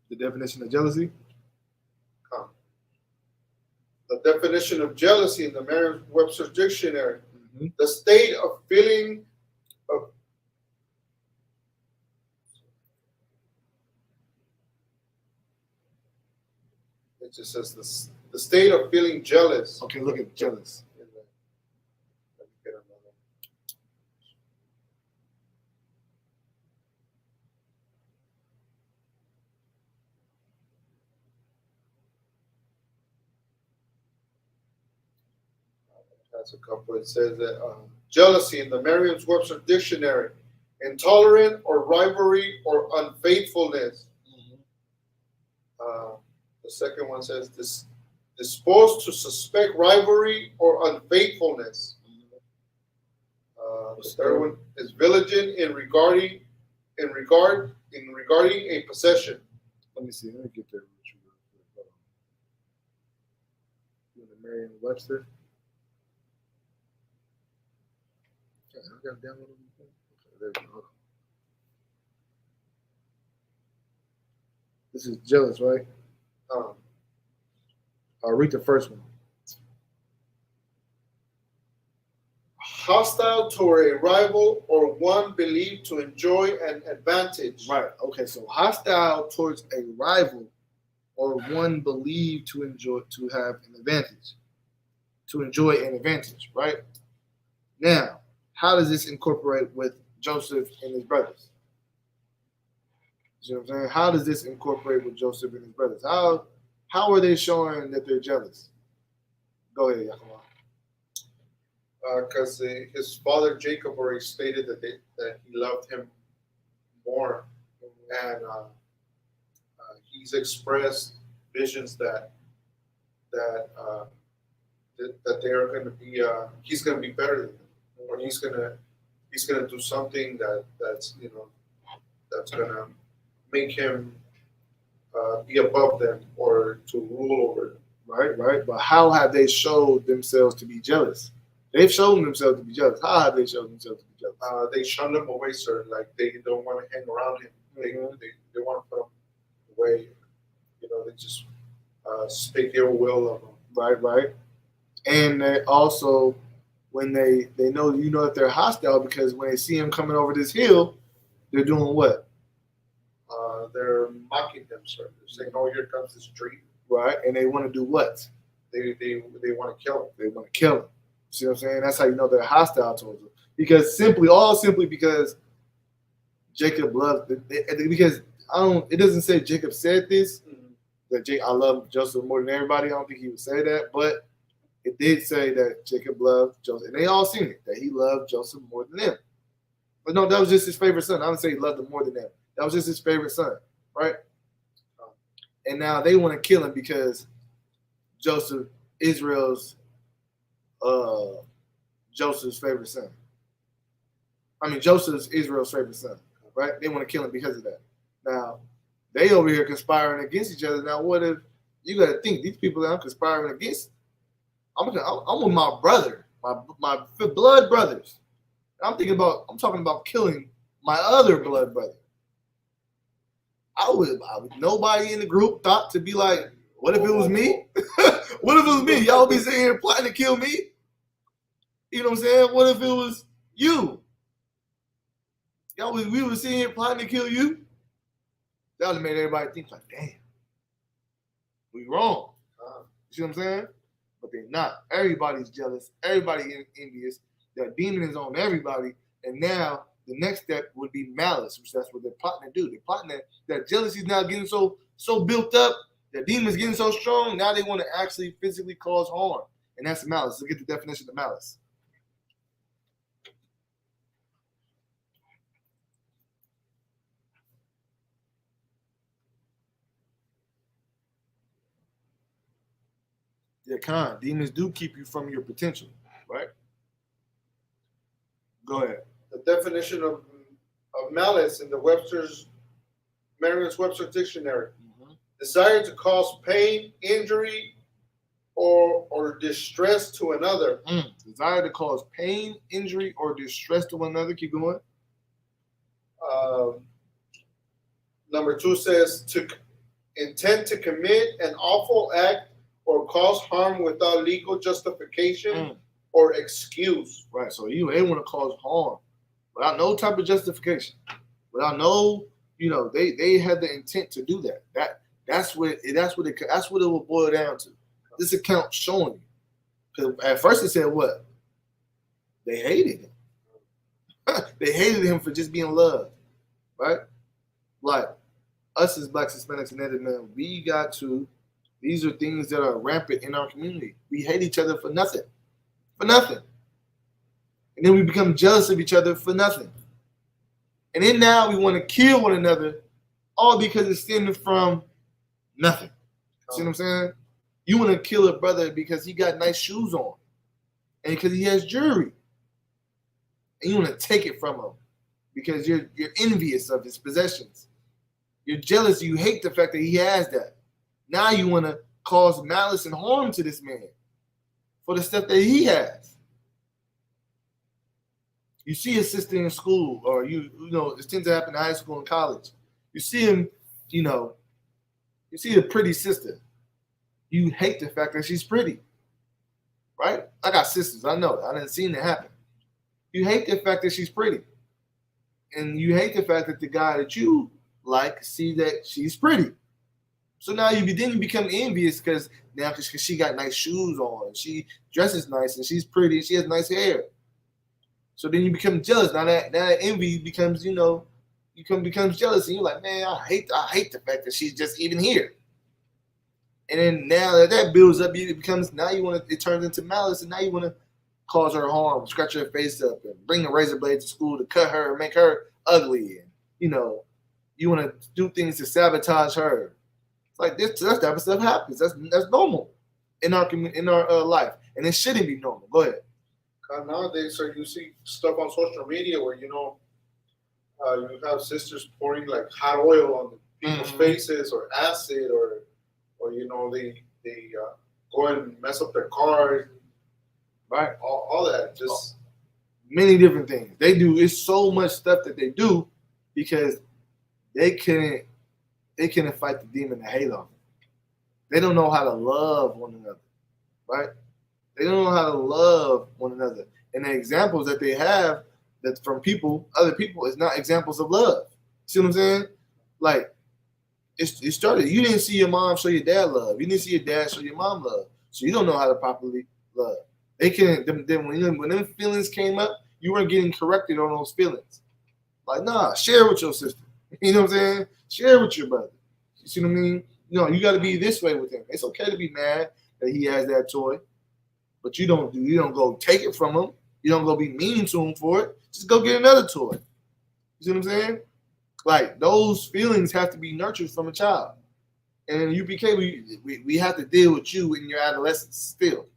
The definition of jealousy? The definition of jealousy in the Merriam-Webster's dictionary: the state of feeling of it just says the state of feeling jealous. Okay, look at jealous. That's a couple. It says that jealousy in the Merriam-Webster dictionary: intolerant or rivalry or unfaithfulness. The second one says disposed to suspect rivalry or unfaithfulness. The third one is vigilant in regarding a possession. Let me see. Let me get there. In the Merriam-Webster. I got download. Okay, there we go. Hold on. This is jealous, right? I'll read the first one. Hostile toward a rival or one believed to enjoy an advantage. Right. Okay. So hostile towards a rival or one believed to have an advantage. To enjoy an advantage, right? Now, how does this incorporate with Joseph and his brothers? You know what I'm saying? How does this incorporate with Joseph and his brothers? How are they showing that they're jealous? Go ahead, Yakima. Because his father Jacob already stated that he loved him more, and he's expressed visions that they are going to be. He's going to be better than them, or he's going to do something that's going to make him be above them or to rule over them. Right. But how have they showed themselves to be jealous? They've shown themselves to be jealous. How have they shown themselves to be jealous? They shun him away, sir. Like they don't want to hang around him. They want to put him away. They just speak ill will of him. Right. And they also, when they know that they're hostile, because when they see him coming over this hill, they're doing what? They're mocking him, sir. They're saying, "Oh, here comes this dream." Right. And they want to do what? They want to kill him. They want to kill him. See what I'm saying? That's how you know they're hostile towards him. Because simply because Jacob loved because it doesn't say Jacob said this, that I love Joseph more than everybody. I don't think he would say that, but it did say that Jacob loved Joseph. And they all seen it, that he loved Joseph more than them. But no, that was just his favorite son. I didn't say he loved him more than them. That was just his favorite son, right? and now they want to kill him because Joseph, Joseph's favorite son. Joseph's Israel's favorite son, right? They want to kill him because of that. Now, they over here conspiring against each other. Now, what if you got to think these people that I'm conspiring against? I'm with my brother, my blood brothers. I'm talking about killing my other blood brother. I would nobody in the group thought to be like, what if it was me? What if it was me? Y'all be sitting here plotting to kill me? You know what I'm saying? What if it was you? We were sitting here plotting to kill you? That would have made everybody think like, damn, we wrong. You see what I'm saying? But they're not. Everybody's jealous. Everybody envious. That demon is on everybody. And now the next step would be malice, which that's what they're plotting to do. They're plotting that jealousy is now getting so built up. The demon's getting so strong. Now they want to actually physically cause harm. And that's malice. Let's get the definition of malice. Yeah, demons do keep you from your potential, right? Go ahead. The definition of malice in the Merriam-Webster dictionary: desire to cause pain, injury, or distress to another. Desire to cause pain, injury, or distress to one another. Keep going. Number 2 says to intend to commit an awful act or cause harm without legal justification or excuse. Right. So they want to cause harm without no type of justification, without no, they had the intent to do that. That's what it will boil down to. This account showing you. Because at first it said what? They hated him. They hated him for just being loved, right? Like us as Blacks, Hispanics, and Native men, we got to. These are things that are rampant in our community. We hate each other for nothing. For nothing. And then we become jealous of each other for nothing. And then now we want to kill one another all because it's stemming from nothing. See what I'm saying? You want to kill a brother because he got nice shoes on and because he has jewelry. And you want to take it from him because you're envious of his possessions. You're jealous. You hate the fact that he has that. Now you want to cause malice and harm to this man for the stuff that he has. You see a sister in school, or it tends to happen in high school and college. You see him, you see a pretty sister. You hate the fact that she's pretty, right? I got sisters. I know. I didn't see it happen. You hate the fact that she's pretty, and you hate the fact that the guy that you like see that she's pretty. So now you become envious because she got nice shoes on, and she dresses nice, and she's pretty, and she has nice hair. So then you become jealous. Now that envy becomes, becomes jealous, and you're like, man, I hate the fact that she's just even here. And then now that builds up, it turns into malice, and now you want to cause her harm, scratch her face up, and bring a razor blade to school to cut her, and make her ugly, and you want to do things to sabotage her. Like this type of stuff happens. That's normal in our life, and it shouldn't be normal. Go ahead. Nowadays, sir, you see stuff on social media where you have sisters pouring like hot oil on people's faces, or acid, or they go and mess up their cars, right? All that, just many different things they do. It's so much stuff that they do because they couldn't fight the demon that hate on them. They don't know how to love one another, right? They don't know how to love one another. And the examples that they have that from other people, is not examples of love. See what I'm saying? Like, it started. You didn't see your mom show your dad love. You didn't see your dad show your mom love. So you don't know how to properly love. When them feelings came up, you weren't getting corrected on those feelings. Like, nah, share with your sister. You know what I'm saying? Share with your brother. You see what I mean? You got to be this way with him. It's okay to be mad that he has that toy, but you don't go take it from him. You don't go be mean to him for it. Just go get another toy. You see what I'm saying? Like, those feelings have to be nurtured from a child. And in UPK, we have to deal with you in your adolescence still.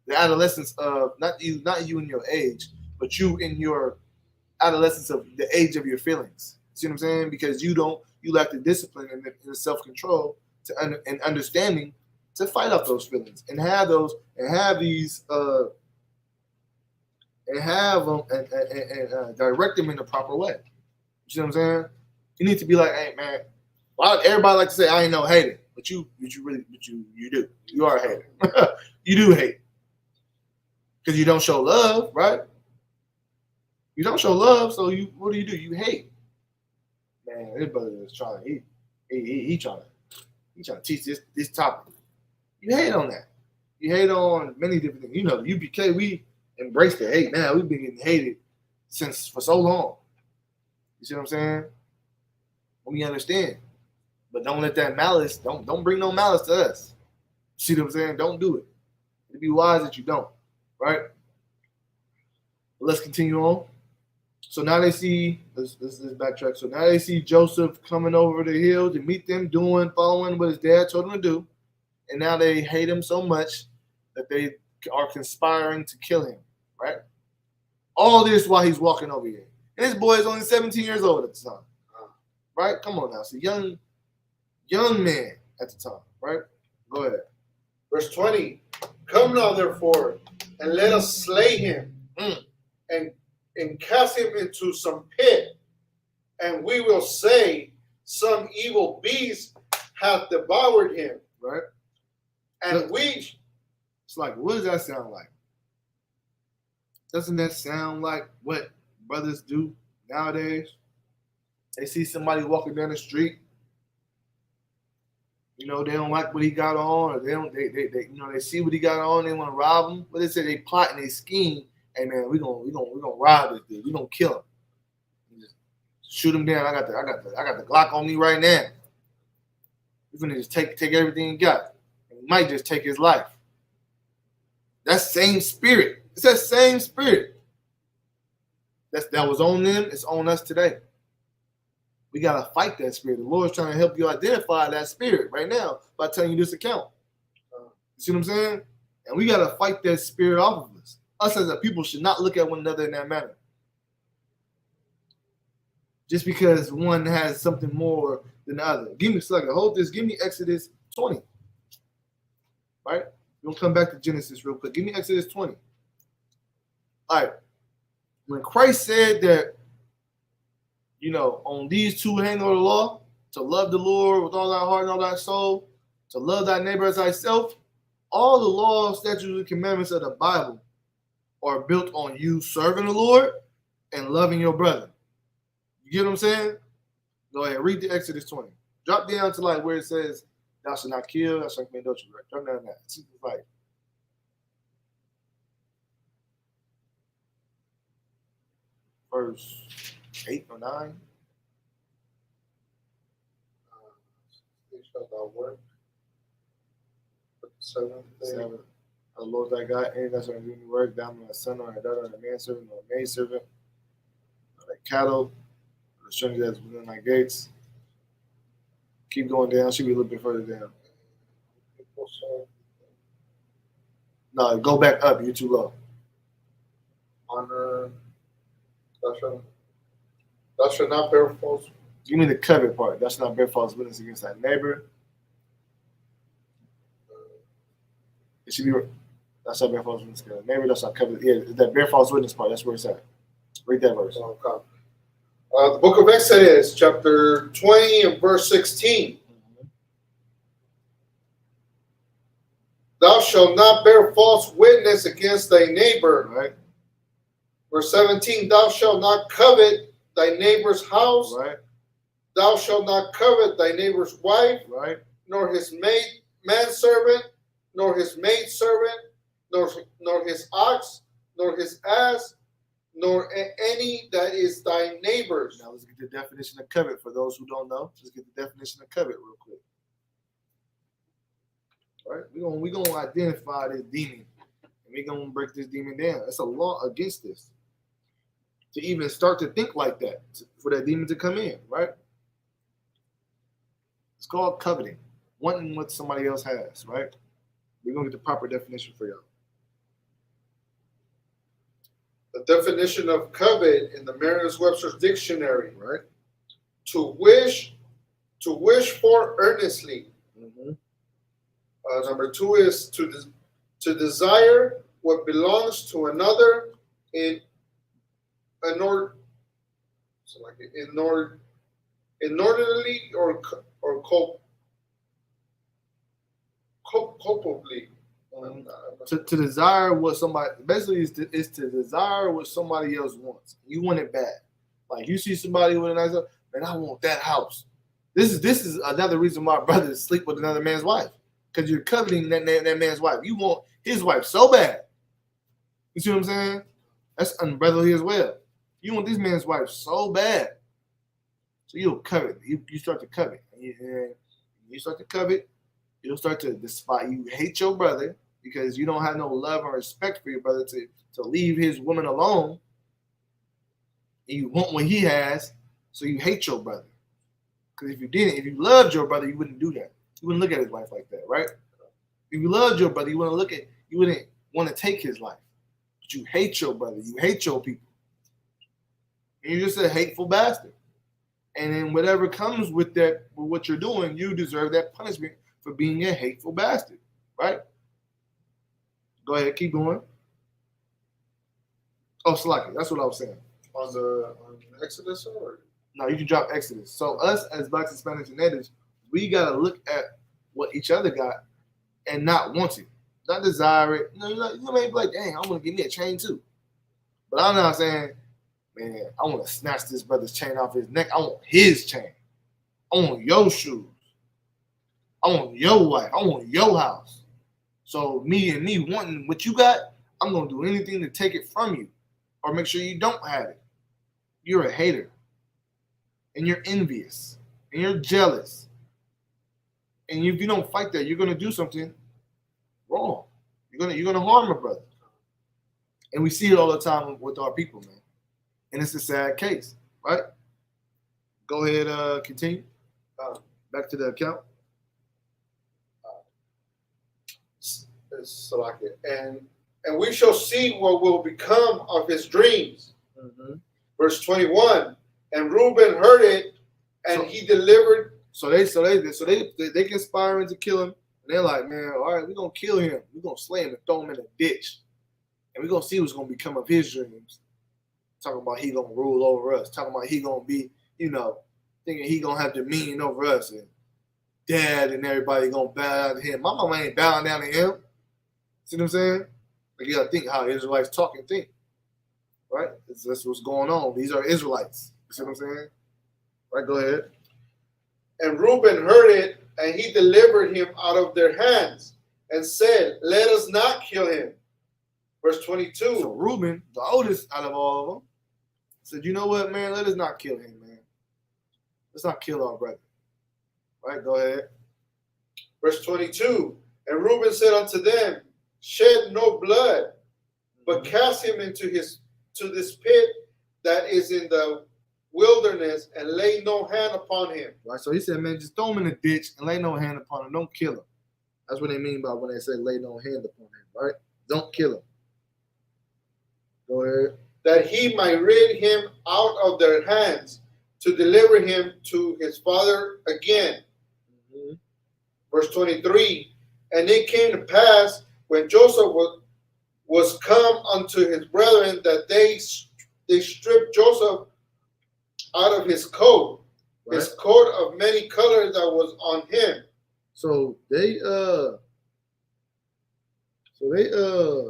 The adolescence of not you in your age, but you in your adolescence of the age of your feelings. See what I'm saying? Because you lack the discipline and the self-control and understanding to fight off those feelings and have these and have them and direct them in the proper way. You see what I'm saying? You need to be like, hey man, everybody like to say I ain't no hater, but you do. You are a hater. You do hate because you don't show love, right? You don't show love, so what do? You hate. Man, this brother is trying. He trying to teach this topic. You hate on that. You hate on many different things. You know, the UPK, we embrace the hate. Man, we've been getting hated for so long. You see what I'm saying? We understand, but don't let that malice. Don't bring no malice to us. See what I'm saying? Don't do it. It'd be wise that you don't, right? But let's continue on. So now they see, let's backtrack. So now they see Joseph coming over the hill to meet them, following what his dad told him to do. And now they hate him so much that they are conspiring to kill him, right? All this while he's walking over here. And this boy is only 17 years old at the time, right? Come on now. It's a young man at the time, right? Go ahead. Verse 20, come now therefore, and let us slay him, and cast him into some pit, and we will say some evil beast hath devoured him. Right? And it's like, what does that sound like? Doesn't that sound like what brothers do nowadays? They see somebody walking down the street, you know, they don't like what he got on, or they see what he got on, they want to rob him. But they say they plot and they scheme. Hey man, we gonna rob this dude. We gonna kill him. Just shoot him down. I got the Glock on me right now. We're gonna just take everything he got. And we might just take his life. That same spirit. It's that same spirit. That was on them. It's on us today. We gotta fight that spirit. The Lord's trying to help you identify that spirit right now by telling you this account. You see what I'm saying? And we gotta fight that spirit off of us. Us as a people should not look at one another in that manner. Just because one has something more than the other. Give me Exodus 20. Right? We'll come back to Genesis real quick. Give me Exodus 20. All right. When Christ said that, you know, on these two hang on the law, to love the Lord with all thy heart and all thy soul, to love thy neighbor as thyself, all the laws, statutes, and commandments of the Bible are built on you serving the Lord and loving your brother. You get what I'm saying? Go ahead, read the Exodus 20. Drop down to like where it says, thou shalt not kill, thou shalt commit adultery. Right? Drop down that. See like verse 8 or 9. Shalt thou work. 7. The Lord thy God, and that's going to do any work, thou not a son or a daughter, or a manservant, or a maidservant, or a cattle, or a stranger that's within thy gates. Keep going down. Should be a little bit further down. No, go back up. You're too low. Honor. Thou shalt not bear false. Give me the covet part. Thou shalt not bear false witness against thy neighbor. It should be. Thou shalt bear false witness against thy neighbor. Thou shalt covet. Yeah, that bear false witness part. That's where it's at. Read that verse. Okay. The book of Exodus, chapter 20 and verse 16. Thou shalt not bear false witness against thy neighbor. Right. Verse 17. Thou shalt not covet thy neighbor's house. Right. Thou shalt not covet thy neighbor's wife. Right. Nor his manservant, nor his maidservant, nor his ox, nor his ass, nor any that is thy neighbor's. Now let's get the definition of covet for those who don't know. Let's get the definition of covet real quick. All right, we're gonna identify this demon, and we're gonna break this demon down. It's a law against this. To even start to think like that, for that demon to come in, right? It's called coveting. wanting what somebody else has, right? We're gonna get the proper definition for y'all. The definition of covet in the Merriam-Webster's dictionary, Right. to wish for earnestly. Mm-hmm. Number 2 is to desire what belongs to another inordinately or culpably. To desire what somebody basically is to desire what somebody else wants. You want it bad. Like you see somebody with a nice house, man, I want that house. This is another reason why brothers sleep with another man's wife. Because you're coveting that man's wife. You want his wife so bad. You see what I'm saying? That's unbrotherly as well. You want this man's wife so bad. So you'll covet. You start to covet. And you start to covet, you'll start to despise. You hate your brother because you don't have no love and respect for your brother to leave his woman alone. And you want what he has, so you hate your brother. Because if you loved your brother, you wouldn't do that. You wouldn't look at his life like that, right? If you loved your brother, you wouldn't want to take his life. But you hate your brother. You hate your people. And you're just a hateful bastard. And then whatever comes with that, with what you're doing, you deserve that punishment for being a hateful bastard, right? Go ahead, keep going. Oh, Slaki, that's what I was saying. On Exodus or? No, you can drop Exodus. So us as Blacks, Hispanics, and Natives, we got to look at what each other got and not want it. Not desire it. You may be like, dang, I want to give me a chain too. But I'm not saying, man, I want to snatch this brother's chain off his neck. I want his chain. I want your shoes. I want your wife. I want your house. So me wanting what you got, I'm going to do anything to take it from you or make sure you don't have it. You're a hater. And you're envious. And you're jealous. And if you don't fight that, you're going to do something wrong. You're gonna harm a brother. And we see it all the time with our people, man. And it's a sad case, right? Go ahead, continue. Back to the account. And we shall see what will become of his dreams. Mm-hmm. Verse 21. And Reuben heard it, and he delivered. So they conspiring to kill him. And they're like, man, all right, we're gonna kill him. We're gonna slay him and throw him in a ditch. And we're gonna see what's gonna become of his dreams. Talking about he gonna rule over us. Talking about he gonna be, thinking he gonna have dominion over us. And dad and everybody gonna bow down to him. My mama ain't bowing down to him. See what I'm saying? Like you gotta think how Israelites talk and think. Right? That's what's going on. These are Israelites. You see what I'm saying? Right, go ahead. And Reuben heard it, and he delivered him out of their hands and said, let us not kill him. Verse 22. So Reuben, the oldest out of all of them, said, you know what, man? Let us not kill him, man. Let's not kill our brother. Right, go ahead. Verse 22. And Reuben said unto them, shed no blood, but cast him into this pit that is in the wilderness, and lay no hand upon him. Right, so he said, man, just throw him in a ditch and lay no hand upon him. Don't kill him. That's what they mean by when they say lay no hand upon him, right? Don't kill him. Go ahead. That he might rid him out of their hands, to deliver him to his father again. Mm-hmm. Verse 23. And it came to pass, when Joseph was come unto his brethren, that they stripped Joseph out of his coat, right. His coat of many colors that was on him. So so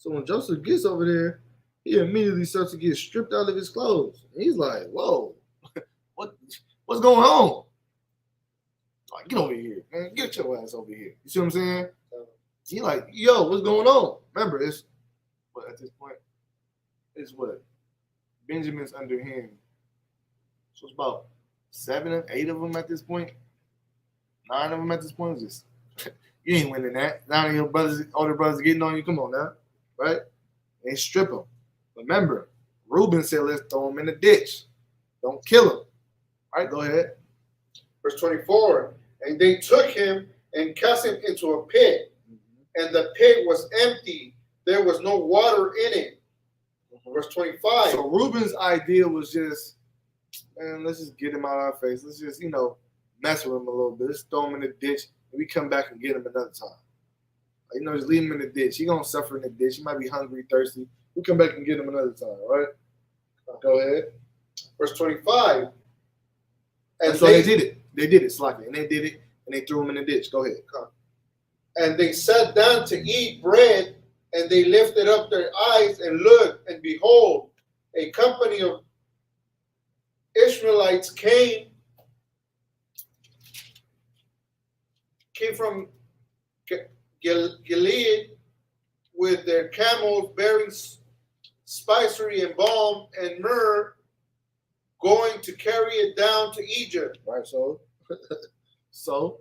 when Joseph gets over there, he immediately starts to get stripped out of his clothes. And he's like, whoa, what's going on? Like, get over here, man. Get your ass over here. You see what I'm saying? He like, yo, what's going on? Remember, at this point, it's what? Benjamin's under him. So it's about 7 or 8 of them at this point. 9 of them at this point. Just you ain't winning that. Now your brothers, older brothers getting on you. Come on now. Right? They strip him. Remember, Reuben said, let's throw him in the ditch. Don't kill him. All right, go ahead. Verse 24. And they took him and cast him into a pit. And the pit was empty. There was no water in it. Verse 25. So Reuben's idea was just, man, let's just get him out of our face. Let's just, mess with him a little bit. Let's throw him in the ditch, and we come back and get him another time. Just leave him in the ditch. He's going to suffer in the ditch. He might be hungry, thirsty. We'll come back and get him another time, right? Go ahead. Verse 25. And so they did it. They did it, slightly. And they did it, and they threw him in the ditch. Go ahead. And they sat down to eat bread, and they lifted up their eyes and looked, and behold, a company of Ishmaelites came from Gilead with their camels bearing spicery and balm and myrrh, going to carry it down to Egypt. Right, so,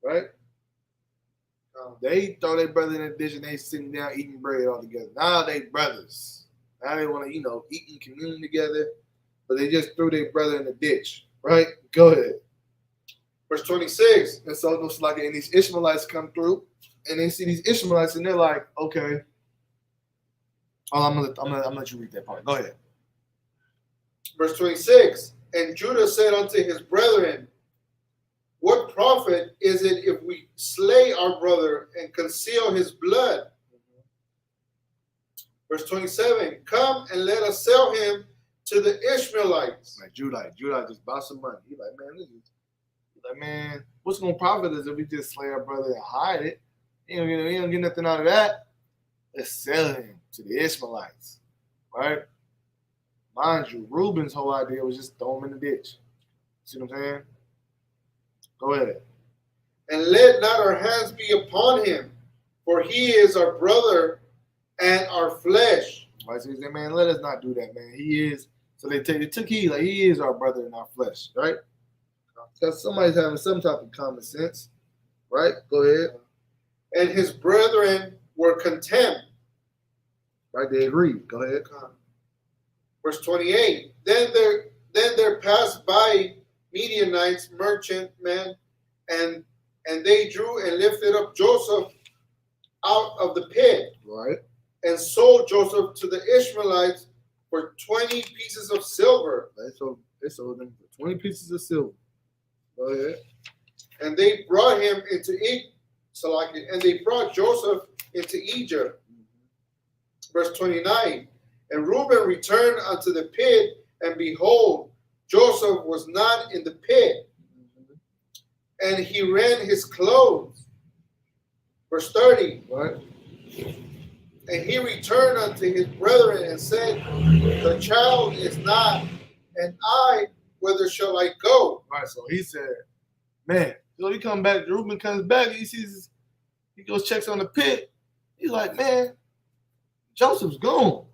right? They throw their brother in the ditch and they sitting down eating bread all together. Now they brothers. Now they want to, eat and commune together, but they just threw their brother in the ditch, right? Go ahead. Verse 26. And so it's like, and these Ishmaelites come through, and they see these Ishmaelites, and they're like, okay. Oh, I'm gonna let you read that part. Go ahead. Verse 26. And Judah said unto his brethren, what profit is it if we slay our brother and conceal his blood? Verse 27. Come and let us sell him to the Ishmaelites. Like Judah just bought some money. He's like, man, what's gonna profit us if we just slay our brother and hide it? He don't get nothing out of that. Let's sell him to the Ishmaelites, right? Mind you, Reuben's whole idea was just throw him in the ditch. See what I'm saying? Go ahead. And let not our hands be upon him, for he is our brother and our flesh. Right, so he said, man, let us not do that, man. He is. So they took heed, like he is our brother and our flesh, right? Because somebody's having some type of common sense, right? Go ahead. And his brethren were content. Right, they agreed. Go ahead. Verse 28. Then there passed by Midianites, merchantmen, and they drew and lifted up Joseph out of the pit. Right. And sold Joseph to the Ishmaelites for 20 pieces of silver. Right, so they sold him for 20 pieces of silver. Go ahead. And they brought him into and they brought Joseph into Egypt. Verse 29. And Reuben returned unto the pit, and behold, Joseph was not in the pit. And he rent his clothes. Verse 30. Right. And he returned unto his brethren and said, the child is not, and I, whither shall I go? Right, so he said, man, so he come back, Reuben comes back, he goes checks on the pit. He's like, man, Joseph's gone.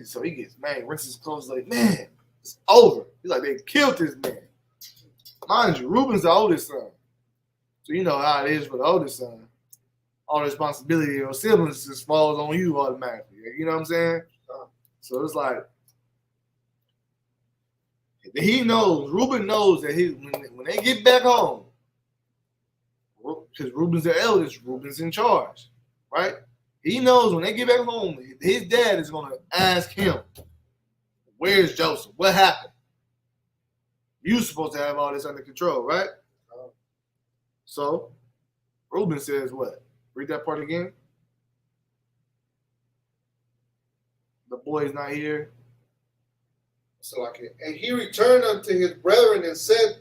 So he gets, man, rinses his clothes, like, man, it's over. He's like, they killed this man. Mind you, Reuben's the oldest son. So you know how it is for the oldest son. All the responsibility of your siblings just falls on you automatically. You know what I'm saying? So it's like, Reuben knows that when they get back home, because Reuben's the eldest, Reuben's in charge, right? He knows when they get back home, his dad is going to ask him, where's Joseph? What happened? You're supposed to have all this under control, right? So Reuben says what? Read that part again. The boy is not here. And he returned unto his brethren and said,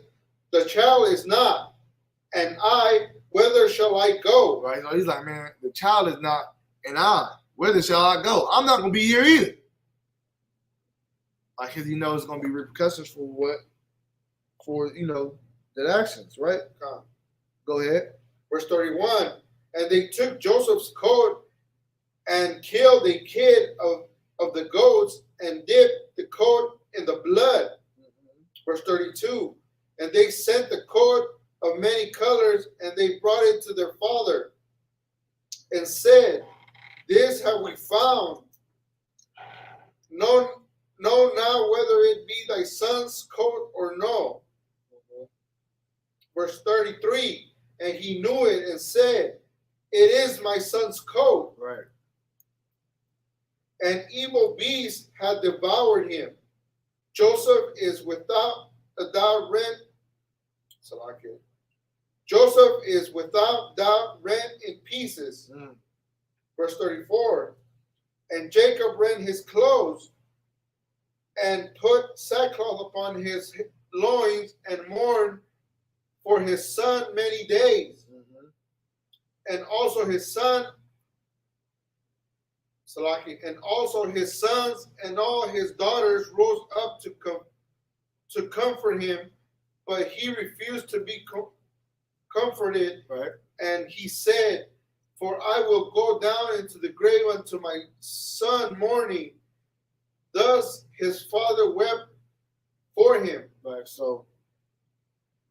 the child is not, and I, whither shall I go? Right? So he's like, man, the child is not, and I, whither shall I go? I'm not going to be here either. Like, because he knows it's going to be repercussions for what? For, their actions, right? Go ahead. Verse 31. And they took Joseph's coat and killed a kid of the goats and dipped the coat in the blood. Verse 32. And they sent the coat of many colors, and they brought it to their father and said, this have we found. Know now whether it be thy son's coat or no. Verse 33, and he knew it and said, it is my son's coat. Right. An evil beast had devoured him. Joseph is without rent. Salakia. Joseph is without doubt rent in pieces. Verse 34. And Jacob rent his clothes and put sackcloth upon his loins and mourned for his son many days. And also his son, Salaki, and also his sons and all his daughters rose up to comfort him, but he refused to be comforted. Right. And he said, for I will go down into the grave unto my son mourning. Thus his father wept for him. Right. So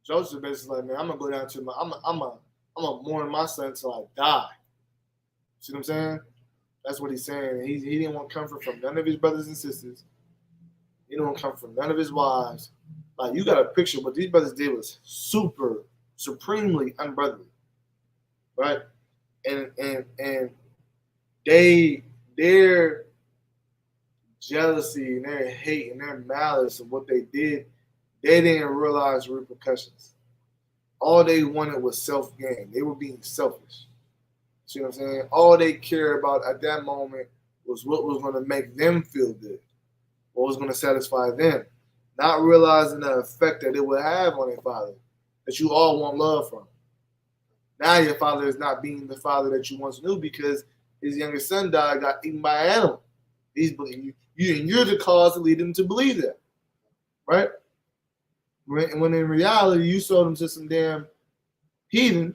Joseph basically like, man, I'm gonna go down to my I'm gonna mourn my son till I die. See what I'm saying? That's what he's saying. He didn't want comfort from none of his brothers and sisters. He didn't want comfort from none of his wives. Like, you got a picture what these brothers did was supremely unbrotherly. Right? And their jealousy and their hate and their malice of what they did, they didn't realize the repercussions. All they wanted was self-gain. They were being selfish. See what I'm saying? All they cared about at that moment was what was going to make them feel good, what was going to satisfy them, not realizing the effect that it would have on their father, that you all want love from. Now your father is not being the father that you once knew because his youngest son died, got eaten by an animal. You're the cause that lead him to believe that, right? When in reality, you sold him to some damn heathen,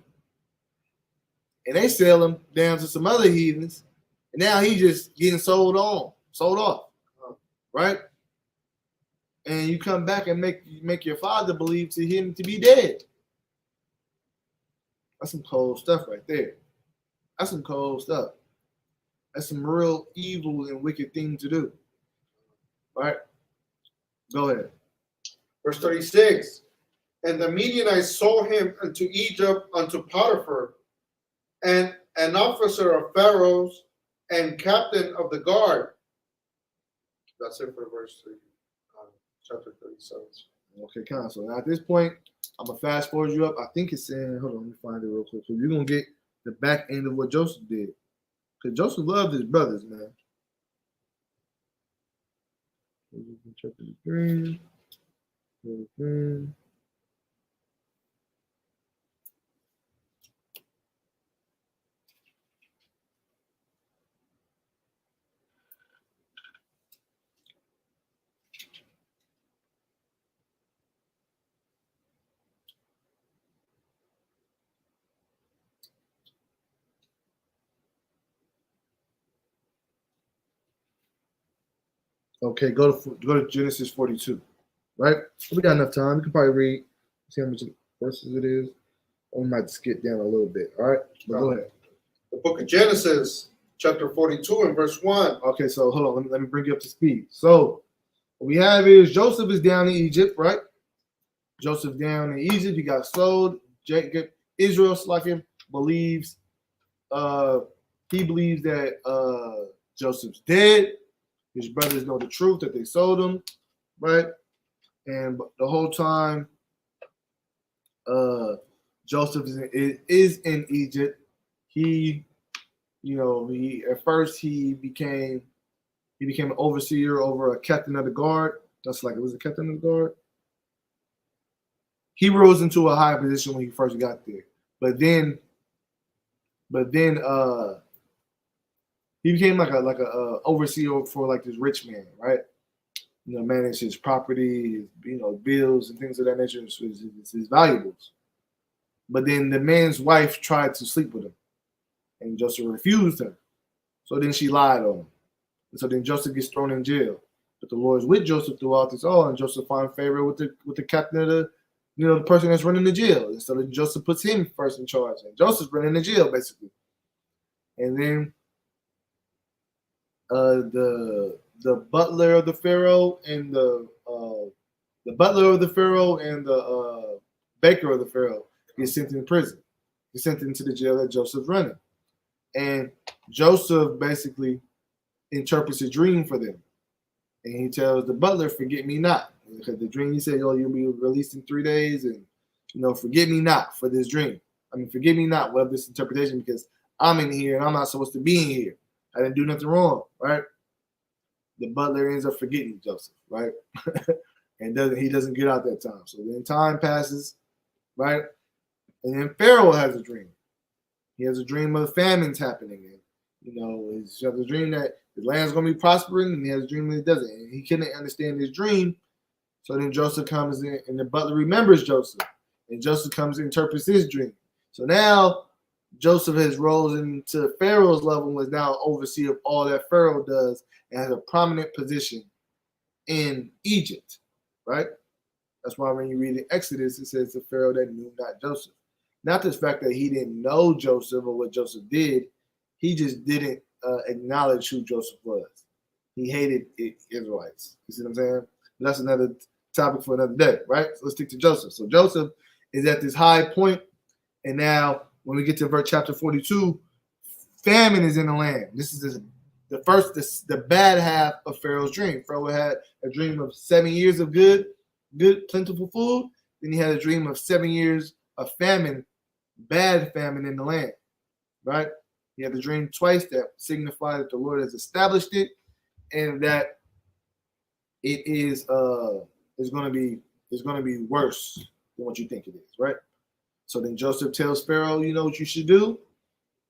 and they sell him down to some other heathens, and now he just getting sold off, right? And you come back and make your father believe to him to be dead. That's some cold stuff right there. That's some cold stuff. That's some real evil and wicked thing to do, right? Go ahead. Verse 36. And the Midianites sold him unto Egypt, unto Potiphar, and an officer of Pharaoh's and captain of the guard. That's it for verse 3, chapter 37. Okay, kind. So now at this point, I'm going to fast forward you up. I think it's saying, hold on, let me find it real quick. So you're going to get the back end of what Joseph did. Because Joseph loved his brothers, man. Chapter 3. Okay, go to Genesis 42, right? We got enough time. We can probably read, see how much verses it is. Or we might skip down a little bit, all right? But go ahead. The book of Genesis, chapter 42 and verse 1. Okay, so hold on. Let me bring you up to speed. So what we have is Joseph is down in Egypt, right? Joseph down in Egypt. He got sold. Israel, like him, believes he believes that Joseph's dead. His brothers know the truth that they sold him, right? And the whole time, Joseph is in Egypt. He at first he became an overseer over a captain of the guard. Just like it was a captain of the guard. He rose into a high position when he first got there, but then he became like a overseer for like this rich man, right? Manage his property, bills and things of that nature, his valuables. But then the man's wife tried to sleep with him, and Joseph refused her. So then she lied on him. And so then Joseph gets thrown in jail. But the Lord is with Joseph throughout this all, and Joseph finds favor with the captain of the person that's running the jail. And so then Joseph puts him first in charge, and Joseph's running the jail basically. And then the butler of the Pharaoh and the baker of the Pharaoh, gets sent in prison. He's sent into the jail that Joseph's running. And Joseph basically interprets a dream for them. And he tells the butler, forget me not. Because the dream, he said, oh, you'll be released in 3 days. And, forget me not for this dream. Forgive me not of this interpretation because I'm in here and I'm not supposed to be in here. I didn't do nothing wrong, right? The butler ends up forgetting Joseph, right? And he doesn't get out that time. So then time passes, right? And then Pharaoh has a dream. He has a dream of famines happening. And, he has a dream that the land's going to be prospering, and he has a dream that it doesn't. And he couldn't understand his dream. So then Joseph comes in, and the butler remembers Joseph. And Joseph comes and interprets his dream. So now Joseph has rose into Pharaoh's level and is now overseer of all that Pharaoh does and has a prominent position in Egypt, right? That's why when you read in Exodus, it says the Pharaoh that knew not Joseph. Not the fact that he didn't know Joseph or what Joseph did. He just didn't acknowledge who Joseph was. He hated Israelites. You see what I'm saying? That's another topic for another day, right? So let's stick to Joseph. So Joseph is at this high point, and now when we get to verse chapter 42, famine is in the land. This is the bad half of Pharaoh's dream. Pharaoh had a dream of 7 years of good, plentiful food. Then he had a dream of 7 years of famine, bad famine in the land, right? He had the dream twice that signified that the Lord has established it and that it is going to be worse than what you think it is, right? So then Joseph tells Pharaoh, you know what you should do?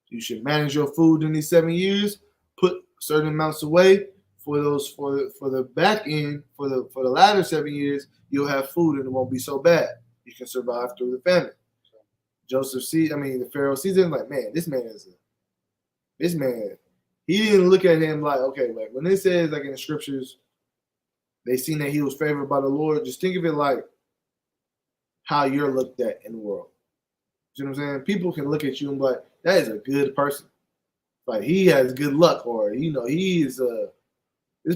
You should manage your food in these 7 years, put certain amounts away for the back end, for the latter 7 years, you'll have food and it won't be so bad. You can survive through the famine. The Pharaoh sees him like, man, this man, he didn't look at him like, okay, like when it says like in the scriptures, they seen that he was favored by the Lord, just think of it like how you're looked at in the world. You know what I'm saying? People can look at you and be like, that is a good person. Like he has good luck, or this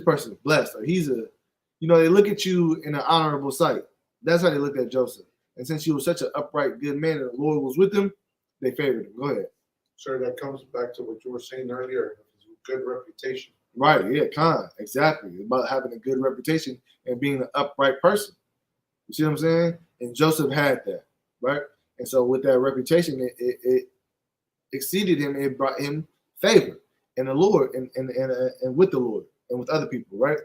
person is blessed, or they look at you in an honorable sight. That's how they looked at Joseph. And since he was such an upright, good man, and the Lord was with him, they favored him. Go ahead. Sir, that comes back to what you were saying earlier, good reputation. Right, yeah, exactly. It's about having a good reputation and being an upright person. You see what I'm saying? And Joseph had that, right? And so with that reputation, it exceeded him. It brought him favor in the Lord and with the Lord and with other people, right?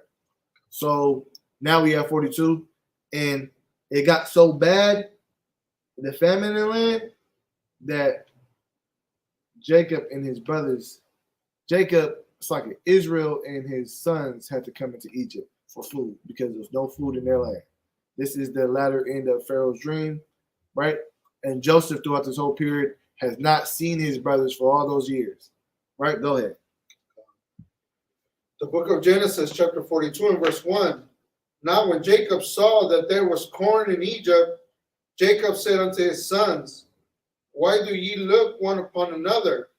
So now we have 42, and it got so bad, the famine in the land, that Jacob and his brothers, it's like Israel and his sons had to come into Egypt for food because there's no food in their land. This is the latter end of Pharaoh's dream, right? And Joseph, throughout this whole period, has not seen his brothers for all those years, right? Go ahead. The book of Genesis, chapter 42 and verse 1. Now when Jacob saw that there was corn in Egypt, Jacob said unto his sons, why do ye look one upon another?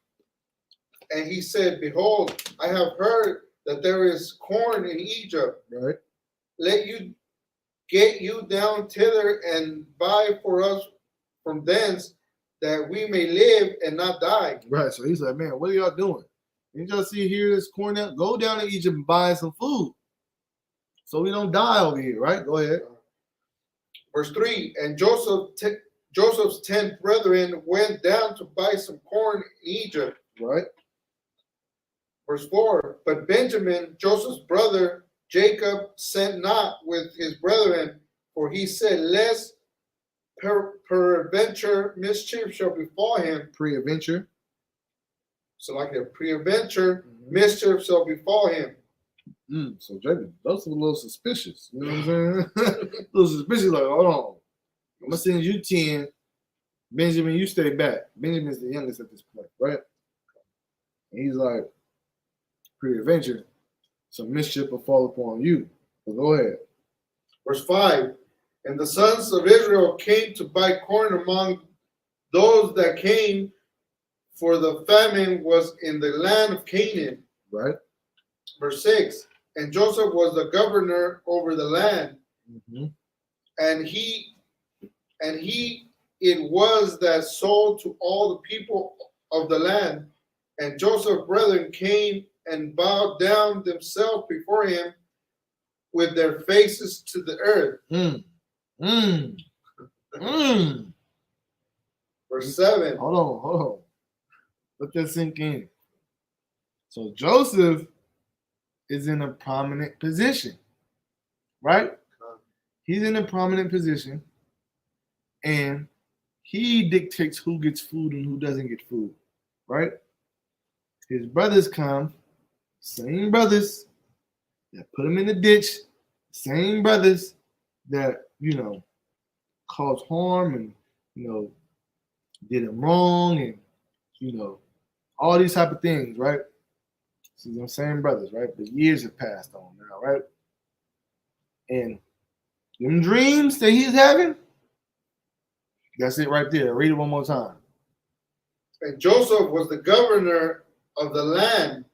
And he said, behold, I have heard that there is corn in Egypt. Right. Let you get you down thither and buy for us from thence, that we may live and not die. Right. So he's like, man, what are y'all doing? Didn't y'all see here this corn out? Go down to Egypt and buy some food, so we don't die over here, right? Go ahead. Verse 3, and Joseph's 10 brethren went down to buy some corn in Egypt. Right. Verse 4, but Benjamin, Joseph's brother, Jacob, sent not with his brethren, for he said, lest peradventure mischief shall befall him. Pre-adventure. So like a pre-adventure, mischief shall befall him. So Jacob, those are a little suspicious. You know what I'm saying? A little suspicious, like, hold on. I'm going to send you 10. Benjamin, you stay back. Benjamin's the youngest at this point, right? And he's like, pre-adventure, some mischief will fall upon you. So go ahead. Verse 5, and the sons of Israel came to buy corn among those that came, for the famine was in the land of Canaan. Right. Verse 6, and Joseph was the governor over the land, and he And he it was that sold to all the people of the land. And Joseph's brethren came and bowed down themselves before him with their faces to the earth. Verse 7. Hold on. Let that sink in. So Joseph is in a prominent position, right? He's in a prominent position, and he dictates who gets food and who doesn't get food, right? His brothers come, same brothers that put him in the ditch, same brothers that, caused harm and, did him wrong and, all these type of things, right? So them same brothers, right? But years have passed on now, right? And them dreams that he's having, that's it right there. Read it one more time. And Joseph was the governor of the land,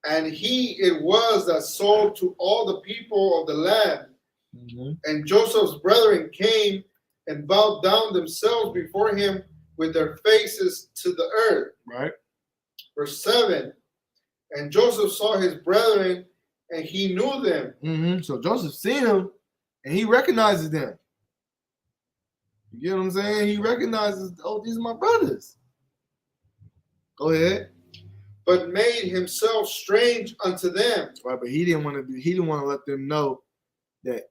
and he it was that sold to all the people of the land. Mm-hmm. And Joseph's brethren came and bowed down themselves before him with their faces to the earth. Right. Verse 7. And Joseph saw his brethren, and he knew them. Mm-hmm. So Joseph seen them, and he recognizes them. You get what I'm saying? He recognizes, oh, these are my brothers. Go ahead. But made himself strange unto them. Right, but he didn't want to let them know that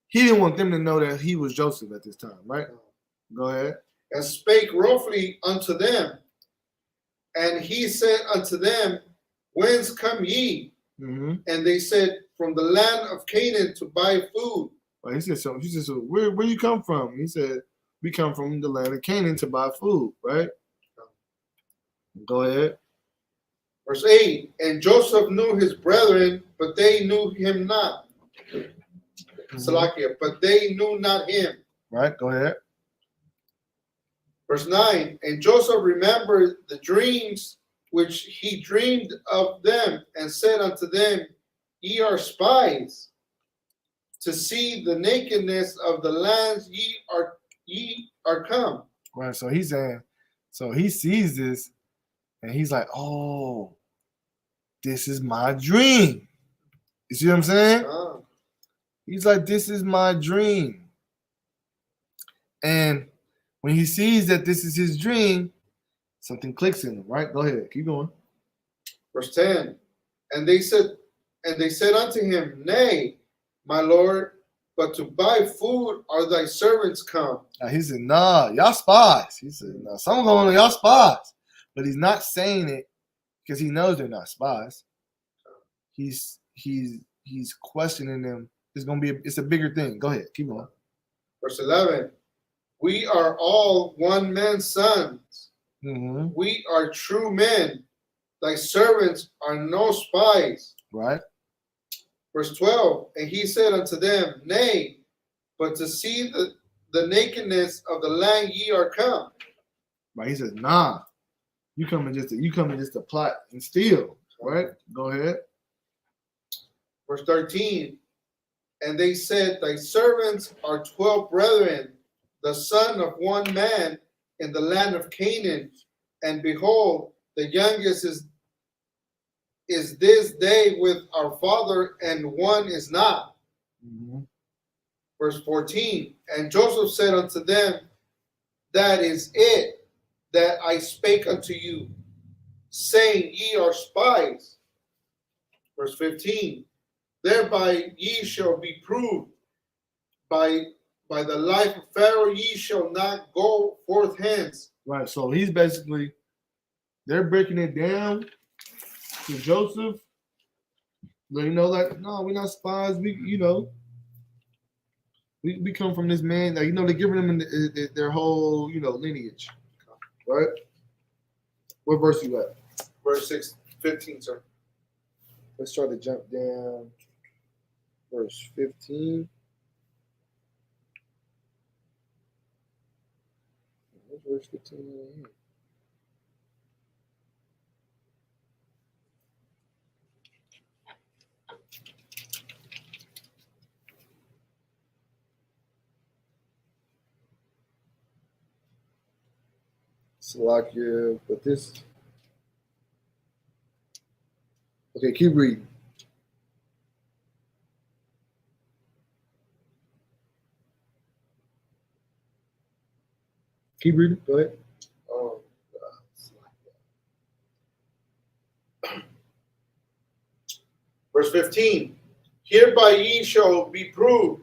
he didn't want them to know that he was Joseph at this time, right? Go ahead. And spake roughly unto them. And he said unto them, Whence come ye? Mm-hmm. And they said, From the land of Canaan to buy food. Well, he said, so where you come from? He said, we come from the land of Canaan to buy food, right? Go ahead. Verse 8. And Joseph knew his brethren, but they knew him not. Salakia, but they knew not him. Right, go ahead. Verse 9. And Joseph remembered the dreams which he dreamed of them, and said unto them, Ye are spies, to see the nakedness of the lands ye are come. Right, so he's saying, so he sees this, and he's like, oh, this is my dream. You see what I'm saying? He's like, this is my dream. And when he sees that this is his dream, something clicks in him, right? Go ahead, keep going. Verse 10. And they said unto him, Nay, my Lord, but to buy food are thy servants come. Now he said, nah, y'all spies. He said, nah, some going on, y'all spies. But he's not saying it because he knows they're not spies. He's questioning them. It's a bigger thing. Go ahead, keep going. Verse 11. We are all one man's sons. Mm-hmm. We are true men. Thy servants are no spies. Right. Verse 12. And he said unto them, Nay, but to see the nakedness of the land ye are come. Right. He says, nah, you coming just to plot and steal. Right. Go ahead. Verse 13. And they said, Thy servants are 12 brethren, the son of one man in the land of Canaan. And behold, the youngest is this day with our father, and one is not. Mm-hmm. Verse 14. And Joseph said unto them, That is it that I spake unto you, saying, Ye are spies. Verse 15. Thereby ye shall be proved. By the life of Pharaoh ye shall not go forth hence. Right. So he's basically, they're breaking it down to Joseph. Like, no, we're not spies. We come from this man. Like, they're giving them their whole, lineage. Right? What verse you at? Verse 15, sir. Let's try to jump down. Verse 15. Where's verse 15? Salakia, but this. Okay, keep reading. Keep reading. Go ahead. Oh, verse 15. Hereby ye shall be proved.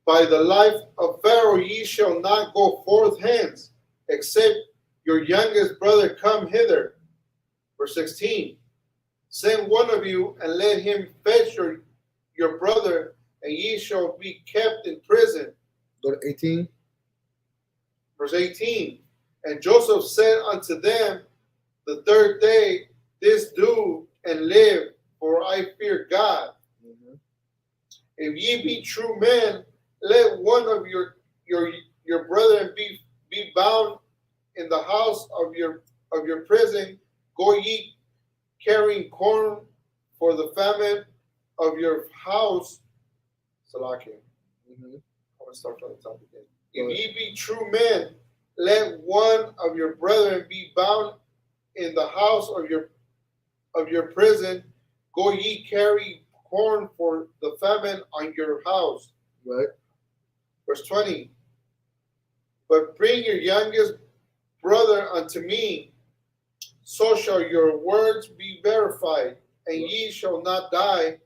By the life of Pharaoh ye shall not go forth hence, except your youngest brother come hither. Verse 16. Send one of you and let him fetch your brother, and ye shall be kept in prison. Go to 18. Verse 18. And Joseph said unto them the third day, this do and live, for I fear God. Mm-hmm. If ye be true men, let one of your brethren be bound in the house of your prison. Go ye carrying corn for the famine of your house. Salakia. Mm-hmm. I'm gonna start from the top again. If ye be true men, let one of your brethren be bound in the house of your prison. Go ye carry corn for the famine on your house. Right. Verse 20. But bring your youngest brother unto me, so shall your words be verified, and ye shall not die.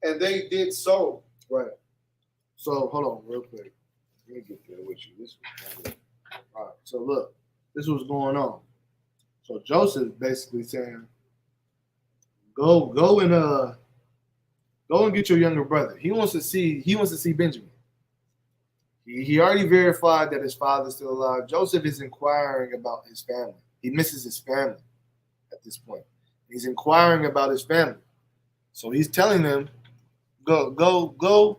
And they did so. Right. So hold on real quick. Let me get there with you. This was all right. So look, this was going on. So Joseph basically saying, go and get your younger brother. He wants to see Benjamin. He already verified that his father's still alive. Joseph is inquiring about his family. He misses his family at this point. He's inquiring about his family. So he's telling them, go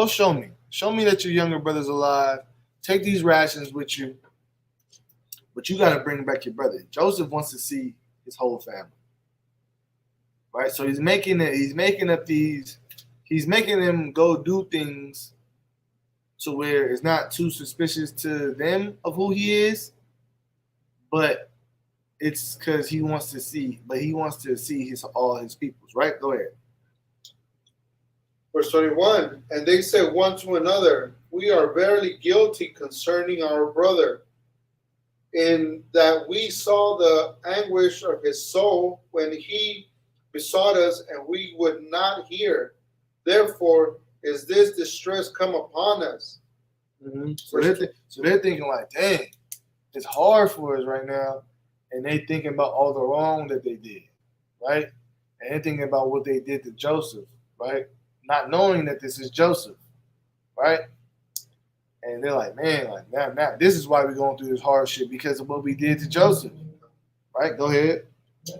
show me. Show me that your younger brother's alive. Take these rations with you. But you got to bring back your brother. Joseph wants to see his whole family. Right? So he's making them go do things to where it's not too suspicious to them of who he is, but it's because he wants to see all his peoples, right? Go ahead. Verse 21. And they said one to another, we are verily guilty concerning our brother, in that we saw the anguish of his soul when he besought us, and we would not hear. Therefore is this distress come upon us. Mm-hmm. So they're thinking like, dang, it's hard for us right now, and they thinking about all the wrong that they did, right? And they're thinking about what they did to Joseph, right? Not knowing that this is Joseph, right? And they're like, man, like now this is why we're going through this hardship, because of what we did to Joseph, right? Go ahead.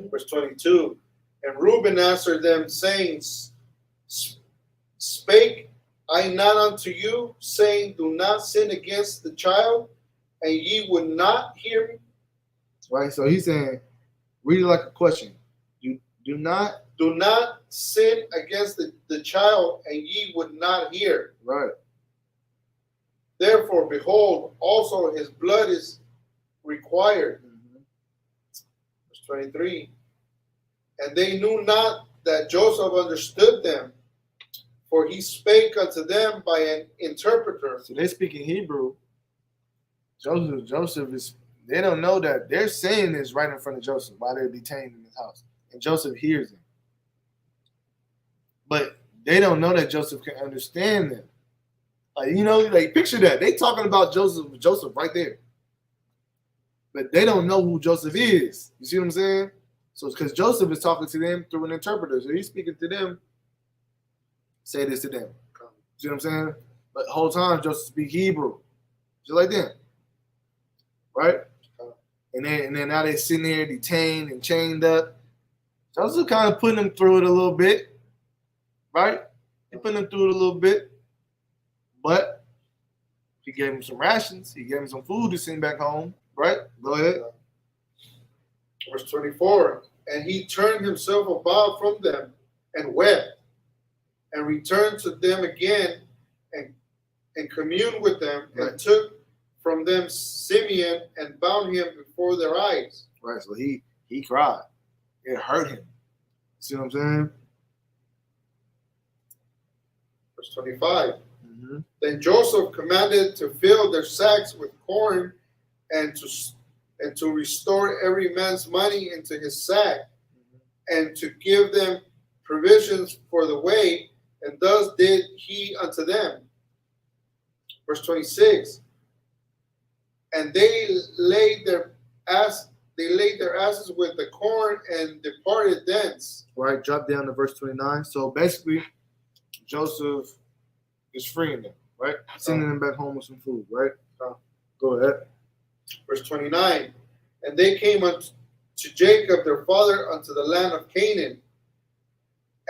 Verse 22. And Reuben answered them, saying, spake I not unto you, saying, do not sin against the child, and ye would not hear me? Right, so he's saying, read it like a question. You do not sin against the child, and ye would not hear. Right. Therefore, behold, also his blood is required. Mm-hmm. Verse 23. And they knew not that Joseph understood them, for he spake unto them by an interpreter. So they speak in Hebrew. Joseph is, they don't know that their sin is right in front of Joseph while they're detained in his house. And Joseph hears them. But they don't know that Joseph can understand them. Like, picture that. They talking about Joseph right there. But they don't know who Joseph is. You see what I'm saying? So it's because Joseph is talking to them through an interpreter. So he's speaking to them. Say this to them. See what I'm saying? But the whole time Joseph speak Hebrew. Just like them. Right? And then now they're sitting there detained and chained up. Joseph kind of putting them through it a little bit. Right? He putting them through it a little bit. But he gave him some rations. He gave him some food to send back home. Right? Go ahead. Verse 24. And he turned himself about from them and wept, and returned to them again and communed with them, and took from from them Simeon and bound him before their eyes. Right. So he cried. It hurt him. See what I'm saying? Verse 25. Mm-hmm. Then Joseph commanded to fill their sacks with corn and to restore every man's money into his sack and to give them provisions for the way, and thus did he unto them. Verse 26. And they laid their asses with the corn and departed thence. Right. Drop down to verse 29. So basically, Joseph is freeing them, right? Sending them back home with some food, right? Go ahead. Verse 29. And they came unto Jacob their father unto the land of Canaan,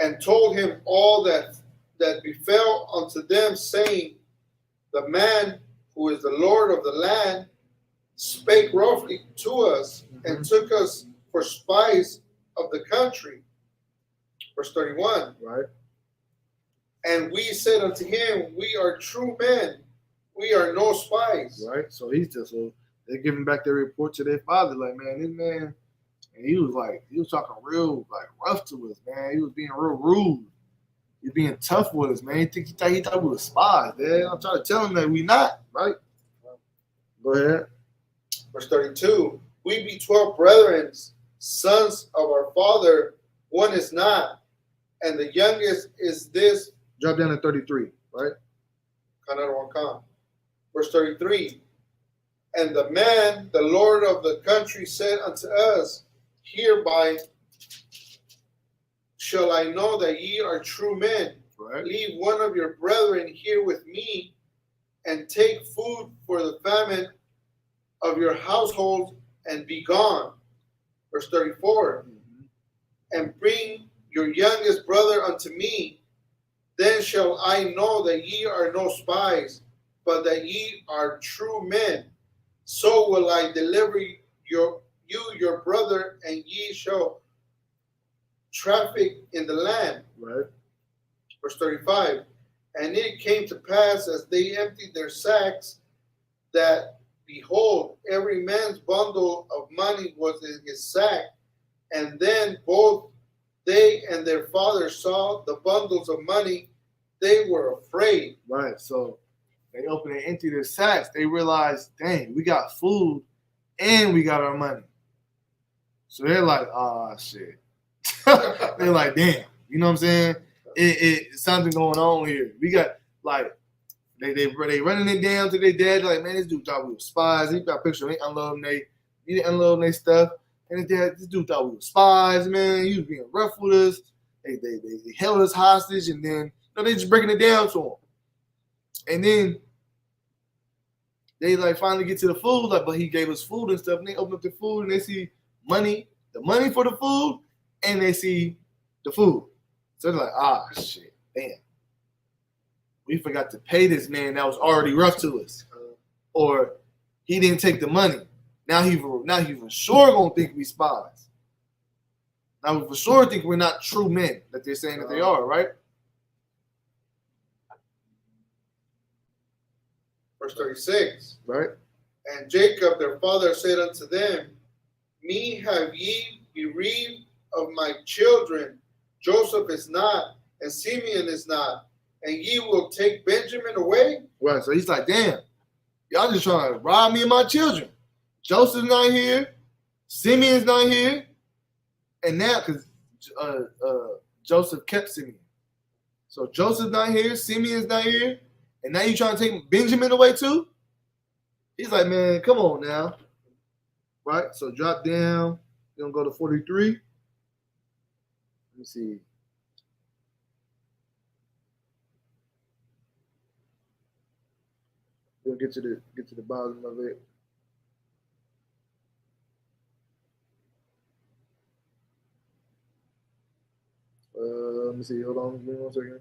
and told him all that befell unto them, saying, the man who is the Lord of the land spake roughly to us, and took us for spies of the country. Verse 31. Right. And we said unto him, we are true men, we are no spies. Right. So they're giving back their report to their father, like, man, this man, and he was talking real rough to us, man. He was being real rude. He was being tough with us, man. He thought we were spies, man. I'm trying to tell him that we not, right? Go ahead. Verse 32. We be 12 brethren, sons of our father, one is not, and the youngest is this. Drop down to 33, right? Verse 33. And the man, the Lord of the country, said unto us, hereby shall I know that ye are true men. Right. Leave one of your brethren here with me, and take food for the famine of your household, and be gone. Verse 34. And bring your youngest brother unto me, then shall I know that ye are no spies, but that ye are true men. So will I deliver you your brother, and ye shall traffic in the land. Right. Verse 35. And it came to pass, as they emptied their sacks, that behold, every man's bundle of money was in his sack. And then both they and their father saw the bundles of money, they were afraid. Right. So they opened and emptied their sacks. They realized, dang, we got food and we got our money. So they're like, ah, shit. They're like, damn. You know what I'm saying? It's something going on here. We got, like, they running it down to their dad. They're like, man, this dude thought we were spies. He got a picture of unloading their stuff. And his dad, this dude thought we were spies, man. He was being rough with us. They held us hostage, and then they just breaking it down to him. And then they finally get to the food, but he gave us food and stuff. And they open up the food and they see money, the money for the food, and they see the food. So they're like, ah, shit, damn. We forgot to pay this man that was already rough to us. Or he didn't take the money. Now he for sure gonna think we spies. Now we for sure think we're not true men that they're saying that they are, right? Verse 36. Right. And Jacob their father said unto them, me have ye bereaved of my children. Joseph is not, and Simeon is not, and ye will take Benjamin away? Right. So he's like, damn, y'all just trying to rob me of my children. Joseph's not here. Simeon's not here. And now, because Joseph kept Simeon. So Joseph's not here. Simeon's not here. And now you trying to take Benjamin away too? He's like, man, come on now. Right? So drop down. You're going to go to 43. Let me see. We'll get to the bottom of it. Let me see. Hold on. Give me 1 second.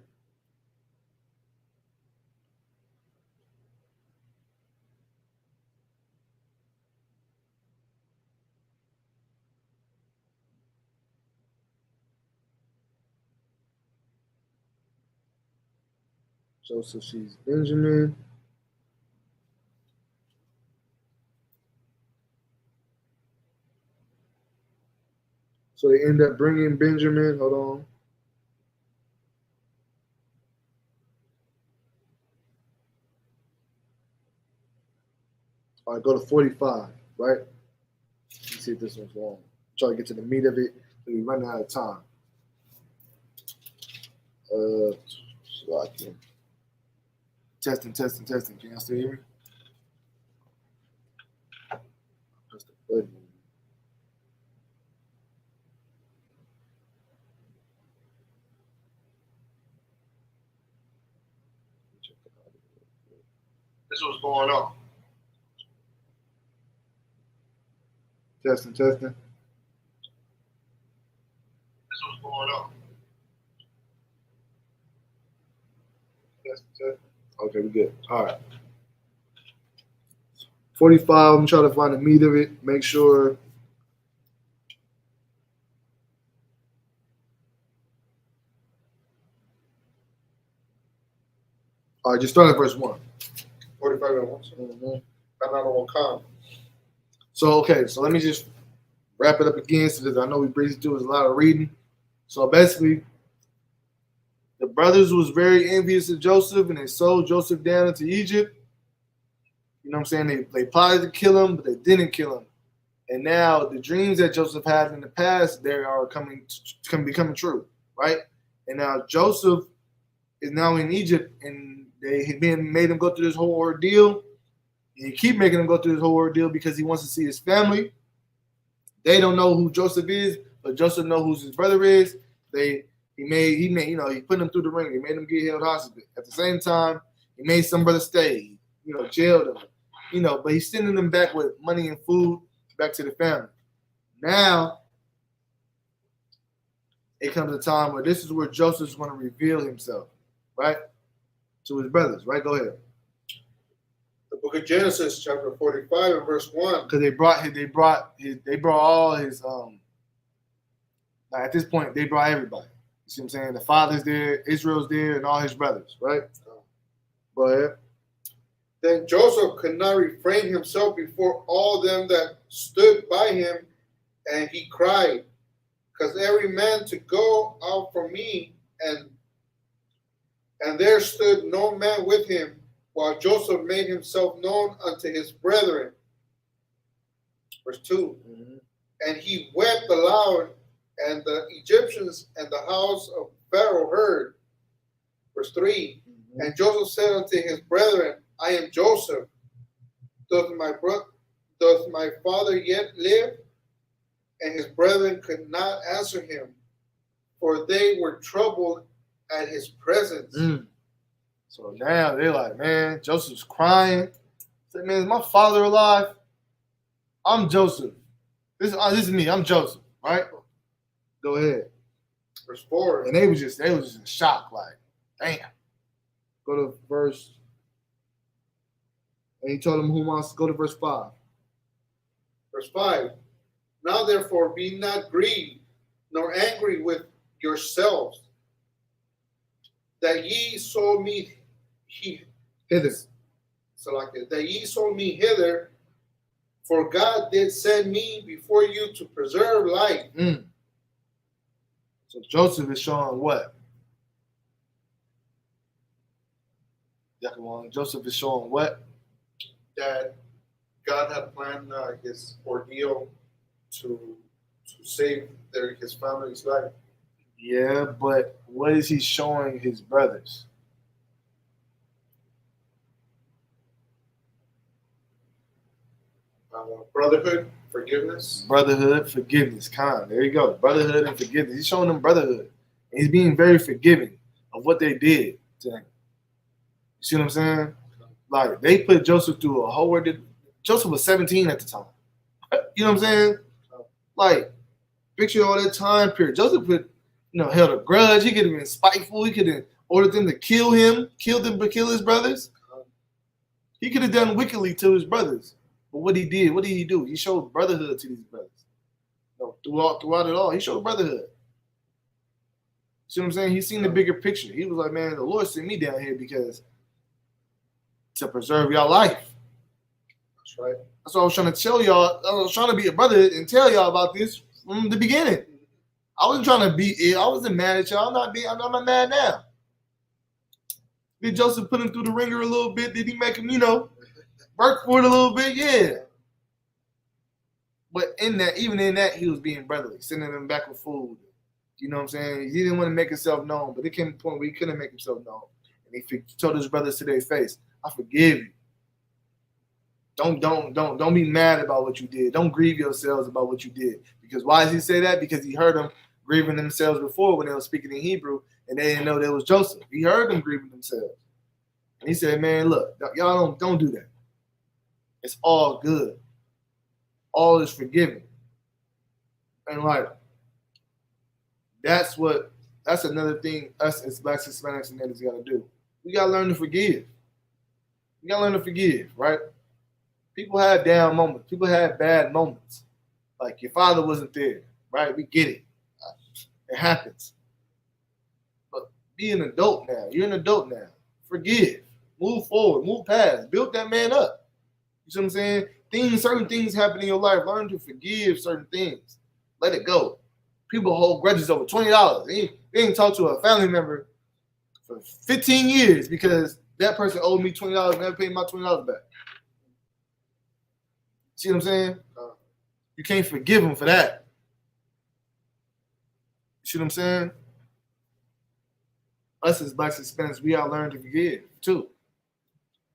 Joseph sees Benjamin. So they end up bringing Benjamin. Hold on. All right, go to 45, right? Let's see if this one's wrong. Try to get to the meat of it. We're running out of time. So I can testing. Can y'all still hear me? Press the button. This is what's going on. Testing. This is what's going on. Testing. Okay, we're good. All right. 45, I'm trying to find the meat of it. Make sure. All right, just start at verse 1. 45 and 1. I'm not on con. So, okay, so let me just wrap it up again so that I know we breezed through. There's a lot of reading. So basically, the brothers was very envious of Joseph, and they sold Joseph down into Egypt. You know what I'm saying? They plotted to kill him, but they didn't kill him. And now the dreams that Joseph had in the past, they are becoming true, right? And now Joseph is now in Egypt, and they had made him go through this whole ordeal. And he keep making him go through this whole ordeal because he wants to see his family. They don't know who Joseph is, but Joseph knows who his brother is. He put them through the ring. He made them get held hostage. At the same time, he made some brother stay, jailed them, but he's sending them back with money and food back to the family. Now, it comes a time where this is where Joseph's going to reveal himself, right, to his brothers, right? Go ahead. The book of Genesis, chapter 45 and verse 1. Because they brought all his at this point they brought everybody. You see what I'm saying? The father's there, Israel's there, and all his brothers, right? Go ahead. Then Joseph could not refrain himself before all them that stood by him, and he cried, because every man to go out from me, and there stood no man with him, while Joseph made himself known unto his brethren. Verse 2. Mm-hmm. And he wept aloud, and the Egyptians and the house of Pharaoh heard. Verse 3. Mm-hmm. And Joseph said unto his brethren, I am Joseph. Doth my father yet live? And his brethren could not answer him, for they were troubled at his presence. So now they're like, man, Joseph's crying. Say, man, is my father alive? I'm Joseph. This is me. I'm Joseph. Right? Go ahead. Verse 4. And they was just in shock, like, damn. Go to verse. And he told them who wants to go to verse 5. Verse 5. Now therefore be not grieved, nor angry with yourselves, that ye sold me hither. So like it, that ye sold me hither, for God did send me before you to preserve life. So Joseph is showing what? Joseph is showing what? That God had planned his ordeal to save his family's life. Yeah, but what is he showing his brothers? Brotherhood, forgiveness. Brotherhood, forgiveness. There you go. Brotherhood and forgiveness. He's showing them brotherhood. And he's being very forgiving of what they did to him. You see what I'm saying? Like, they put Joseph through a whole ordeal. Joseph was 17 at the time. You know what I'm saying? Like, picture all that time period. Joseph held a grudge. He could have been spiteful. He could have ordered them to kill him, kill his brothers. He could have done wickedly to his brothers. But what did he do? He showed brotherhood to these brothers. Throughout it all, he showed brotherhood. See what I'm saying? He seen the bigger picture. He was like, man, the Lord sent me down here because to preserve y'all life. That's right. That's what I was trying to tell y'all. I was trying to be a brother and tell y'all about this from the beginning. I wasn't trying to be ill. I wasn't mad at y'all. I'm not mad now. Did Joseph put him through the ringer a little bit? Did he make him, work for it a little bit? Yeah. But even in that, he was being brotherly, sending them back with food. You know what I'm saying? He didn't want to make himself known, but it came to a point where he couldn't make himself known. And he told his brothers to their face, I forgive you. Don't be mad about what you did. Don't grieve yourselves about what you did. Because why does he say that? Because he heard them grieving themselves before when they were speaking in Hebrew and they didn't know that was Joseph. He heard them grieving themselves. And he said, man, look, y'all don't do that. It's all good. All is forgiven. And that's another thing us as Blacks, Hispanics, and natives gotta do. We gotta learn to forgive. We gotta learn to forgive, right? People have down moments. People have bad moments. Like your father wasn't there, right? We get it. It happens. But be an adult now. You're an adult now. Forgive. Move forward. Move past. Build that man up. You see what I'm saying? Certain things happen in your life. Learn to forgive certain things. Let it go. People hold grudges over $20. They didn't talk to a family member for 15 years because that person owed me $20 and never paid my $20 back. See what I'm saying? You can't forgive them for that. You see what I'm saying? Us as Blacks and Hispanics, we gotta learn to forgive too,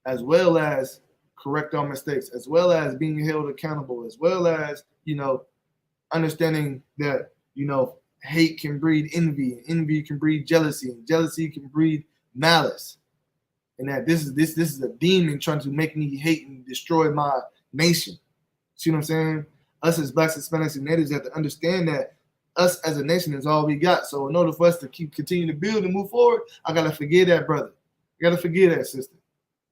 as well as correct our mistakes, as well as being held accountable, as well as understanding that hate can breed envy, and envy can breed jealousy, and jealousy can breed malice, and that this is a demon trying to make me hate and destroy my nation. See what I'm saying? Us as Blacks, Hispanics, and natives have to understand that us as a nation is all we got. So in order for us to continue to build and move forward, I gotta forgive that brother. I gotta forgive that sister.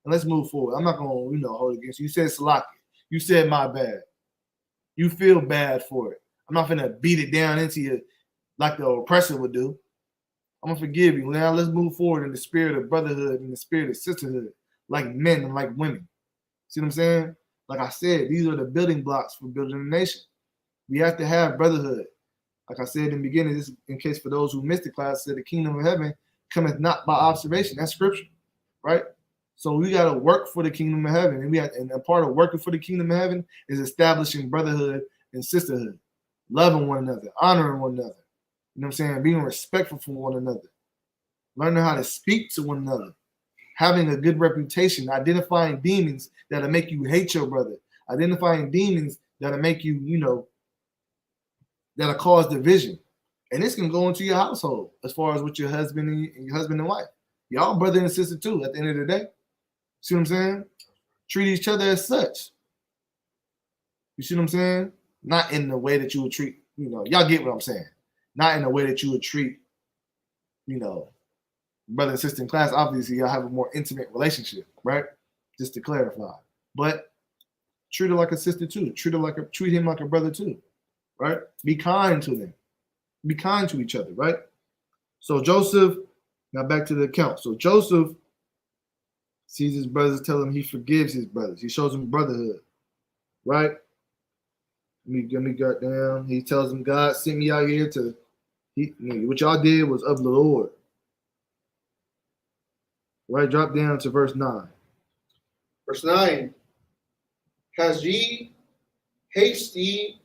And let's move forward. I'm not gonna, hold it against you. You said Salaki. You said my bad. You feel bad for it. I'm not gonna beat it down into you like the oppressor would do. I'm gonna forgive you. Now let's move forward in the spirit of brotherhood and the spirit of sisterhood, like men and like women. See what I'm saying? Like I said, these are the building blocks for building a nation. We have to have brotherhood. Like I said in the beginning, this is in case for those who missed the class, said the kingdom of heaven cometh not by observation. That's scripture, right? So we got to work for the kingdom of heaven. And a part of working for the kingdom of heaven is establishing brotherhood and sisterhood, loving one another, honoring one another. You know what I'm saying? Being respectful for one another, learning how to speak to one another, having a good reputation, identifying demons that'll make you hate your brother, identifying demons that'll make you, that'll cause division. And this can go into your household as far as with your husband and your husband and wife. Y'all brother and sister too at the end of the day. See what I'm saying? Treat each other as such. You see what I'm saying? Not in the way that you would treat, y'all get what I'm saying. Not in the way that you would treat, brother and sister in class. Obviously, y'all have a more intimate relationship, right? Just to clarify. But treat her like a sister too. Treat him like a brother too, right? Be kind to them. Be kind to each other, right? So Joseph, now back to the account. So Joseph sees his brothers, tell him he forgives his brothers. He shows them brotherhood, right? Let me go down. He tells them, God sent me out here what y'all did was of the Lord. Right, drop down to verse 9. Verse 9. Has ye haste ye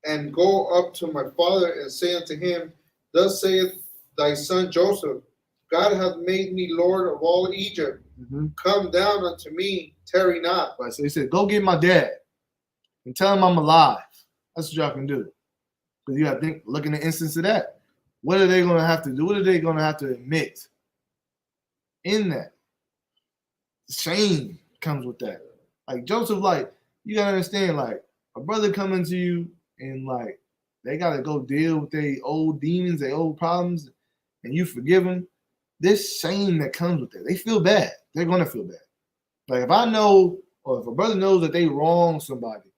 and go up to my father and say unto him, Thus saith thy son Joseph, God hath made me Lord of all Egypt. Mm-hmm. Come down unto me, tarry not. Right, so he said, go get my dad and tell him I'm alive. That's what y'all can do. Because you got to think, look in the instance of that. What are they going to have to do? What are they going to have to admit in that? Shame comes with that. Like Joseph, you got to understand, a brother coming to you and, they got to go deal with their old demons, their old problems, and you forgive them. This shame that comes with it, they feel bad. They're going to feel bad. Like if I know, or if a brother knows that they wrong somebody,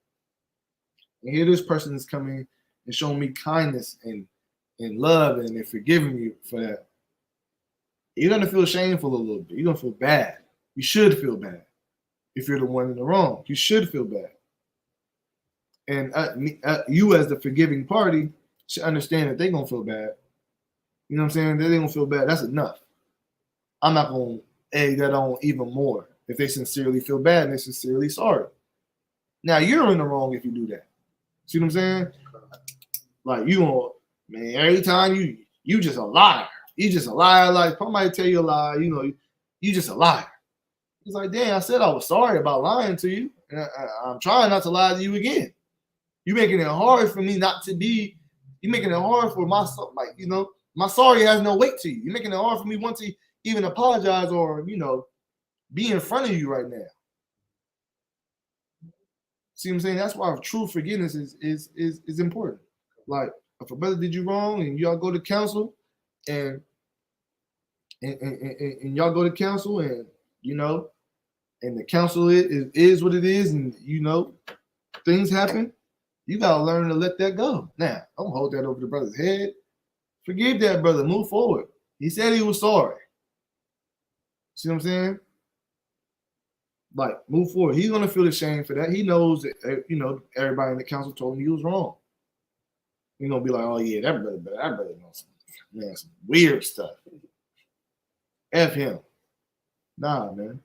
and here this person is coming and showing me kindness and love and they're forgiving you for that, you're going to feel shameful a little bit. You're going to feel bad. You should feel bad. If you're the one in the wrong, you should feel bad. And you as the forgiving party should understand that they're gonna feel bad. You know what I'm saying? They're gonna feel bad. That's enough. I'm not gonna egg that on even more if they sincerely feel bad and they're sincerely sorry. Now you're in the wrong if you do that. See what I'm saying? Like you gonna, man, every time you just a liar. You just a liar. Like somebody tell you a lie, you know, you just a liar. It's like, damn, I said I was sorry about lying to you. And I'm trying not to lie to you again. You're making it hard for me not to be. You're making it hard for my, like, you know, my sorry has no weight to you. You're making it hard for me want to even apologize or, you know, be in front of you right now. See what I'm saying? That's why true forgiveness is important. Like if a brother did you wrong and y'all go to counsel and y'all go to counsel and, you know, and the counsel is what it is, and you know, things happen. You gotta learn to let that go. Now, don't hold that over the brother's head. Forgive that brother. Move forward. He said he was sorry. See what I'm saying? Like, move forward. He's gonna feel ashamed for that. He knows that, you know, everybody in the council told him he was wrong. He's gonna be like, oh yeah, that brother knows some weird stuff. F him. Nah, man.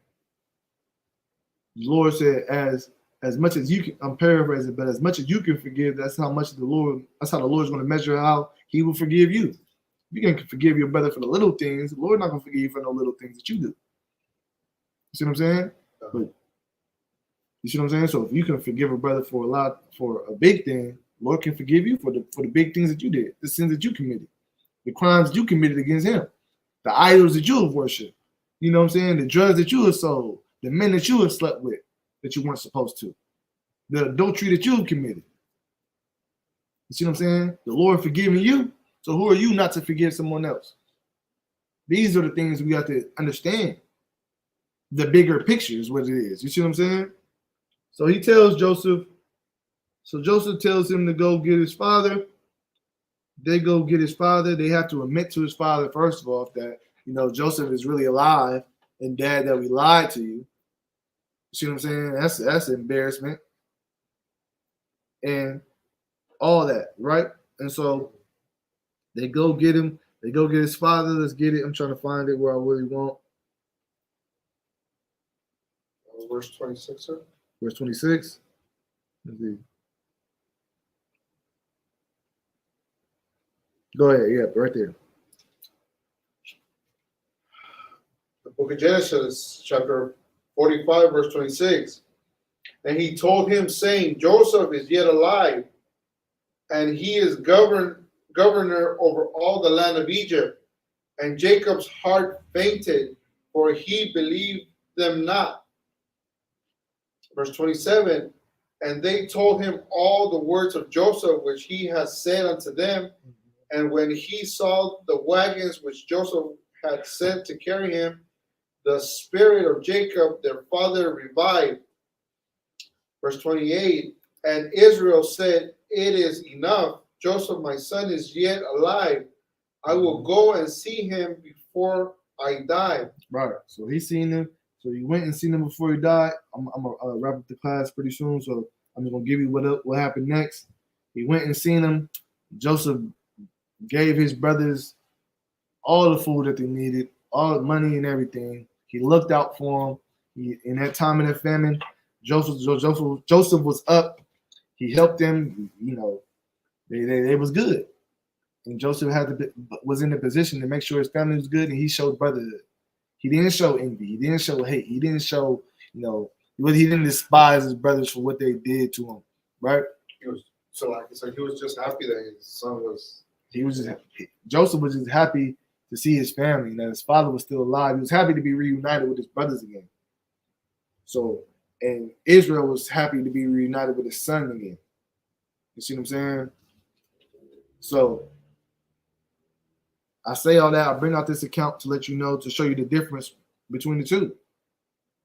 The Lord said, as much as you can, I'm paraphrasing, but as much as you can forgive, that's how the Lord's going to measure how he will forgive you. You can forgive your brother for the little things. The Lord's not going to forgive you for no little things that you do. You see what I'm saying? But you see what I'm saying? So if you can forgive a brother for a big thing, the Lord can forgive you for the big things that you did, the sins that you committed, the crimes you committed against him, the idols that you have worshipped. You know what I'm saying? The drugs that you have sold, the men that you have slept with that you weren't supposed to, the adultery that you have committed. You see what I'm saying? The Lord forgiving you. So who are you not to forgive someone else? These are the things we have to understand. The bigger picture is what it is. You see what I'm saying? So he tells Joseph. So Joseph tells him to go get his father. They go get his father. They have to admit to his father, first of all, that, you know, Joseph is really alive and dad, that we lied to you. See what I'm saying? That's embarrassment. And all that, right? And so they go get him. They go get his father. Let's get it. I'm trying to find it where I really want. Verse 26, sir. Verse 26. Let's see. Go ahead. Yeah, right there. The book of Genesis, chapter 45, verse 26. And he told him, saying, Joseph is yet alive, and he is governor over all the land of Egypt. And Jacob's heart fainted, for he believed them not. Verse 27, and they told him all the words of Joseph, which he has said unto them. And when he saw the wagons which Joseph had sent to carry him, the spirit of Jacob, their father, revived. Verse 28, and Israel said, it is enough. Joseph, my son, is yet alive. I will go and see him before I die. Right. So he's seen him. So he went and seen him before he died. I'm gonna wrap up the class pretty soon. So I'm just gonna give you what happened next. He went and seen him. Joseph gave his brothers all the food that they needed, all the money and everything. He looked out for them. In that time of the famine, Joseph was up. He helped them. You know, they was good. And Joseph was in the position to make sure his family was good, and he showed brotherhood. He didn't show envy. He didn't show hate. He didn't show, you know, he didn't despise his brothers for what they did to him, right? He was he was just happy that his son was. Joseph was just happy to see his family and that his father was still alive. He was happy to be reunited with his brothers again. So, and Israel was happy to be reunited with his son again. You see what I'm saying? So, I say all that. I bring out this account to let you know, to show you the difference between the two.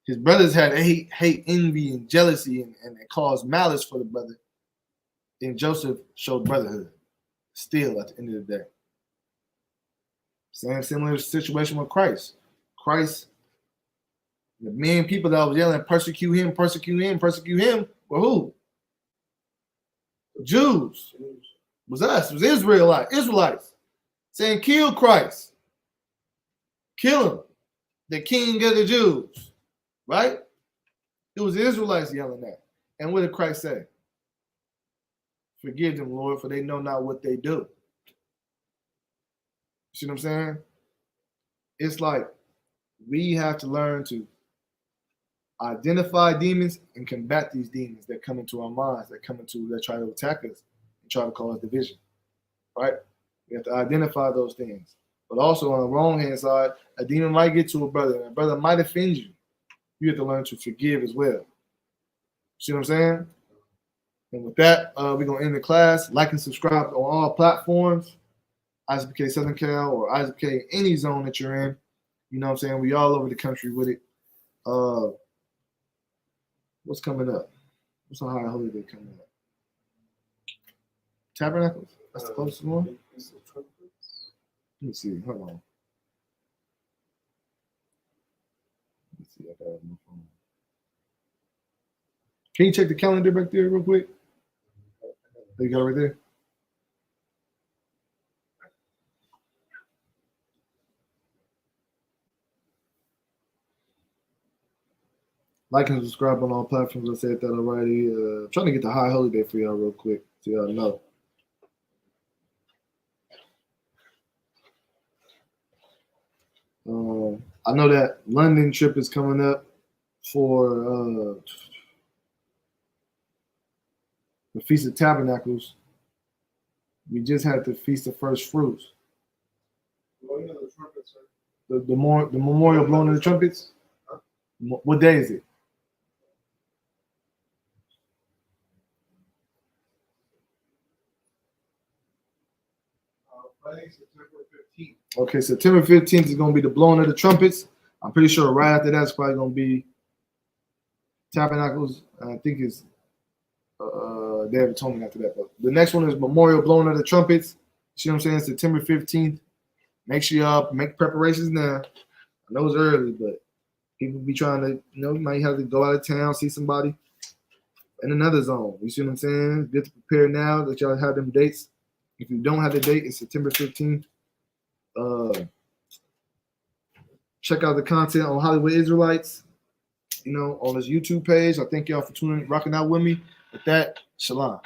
His brothers had hate, envy, and jealousy, and it caused malice for the brother. And Joseph showed brotherhood still at the end of the day. Same similar situation with Christ. Christ, the main people that was yelling, persecute him, persecute him, persecute him, were who? Jews. was us. It was Israelites saying, kill Christ. Kill him. The king of the Jews. Right? It was the Israelites yelling that. And what did Christ say? Forgive them, Lord, for they know not what they do. You see what I'm saying? It's like we have to learn to identify demons and combat these demons that come into our minds, that try to attack us and try to cause division. Right? We have to identify those things. But also on the wrong hand side, a demon might get to a brother, and a brother might offend you. You have to learn to forgive as well. See what I'm saying? And with that, we're going to end the class. Like and subscribe on all platforms. Isaac K Southern Cal or Isaac K any zone that you're in. You know what I'm saying? We all over the country with it. What's coming up? What's a high holiday coming up? Tabernacles? That's the closest one? Let me see. Hold on. Let me see. I got it on my phone. Can you check the calendar back there real quick? You got it right there? Like and subscribe on all platforms. I said that already. Trying to get the high holiday for y'all real quick so y'all know. I know that London trip is coming up for the Feast of Tabernacles. We just had the Feast of First Fruits. The memorial blowing of the trumpets. What day is it? September 15th. Okay, September 15th is going to be the blowing of the trumpets. I'm pretty sure right after that's probably going to be Tabernacles. I think it's Day of Atonement after that. But the next one is Memorial Blowing of the Trumpets. See what I'm saying? September 15th. Make sure y'all make preparations now. I know it's early, but people be trying to, you might have to go out of town, see somebody in another zone. You see what I'm saying? Good to prepare now that y'all have them dates. If you don't have the date, it's September 15th. Check out the content on Hollywood Israelites, on his YouTube page. I thank y'all for rocking out with me. With that, shalom.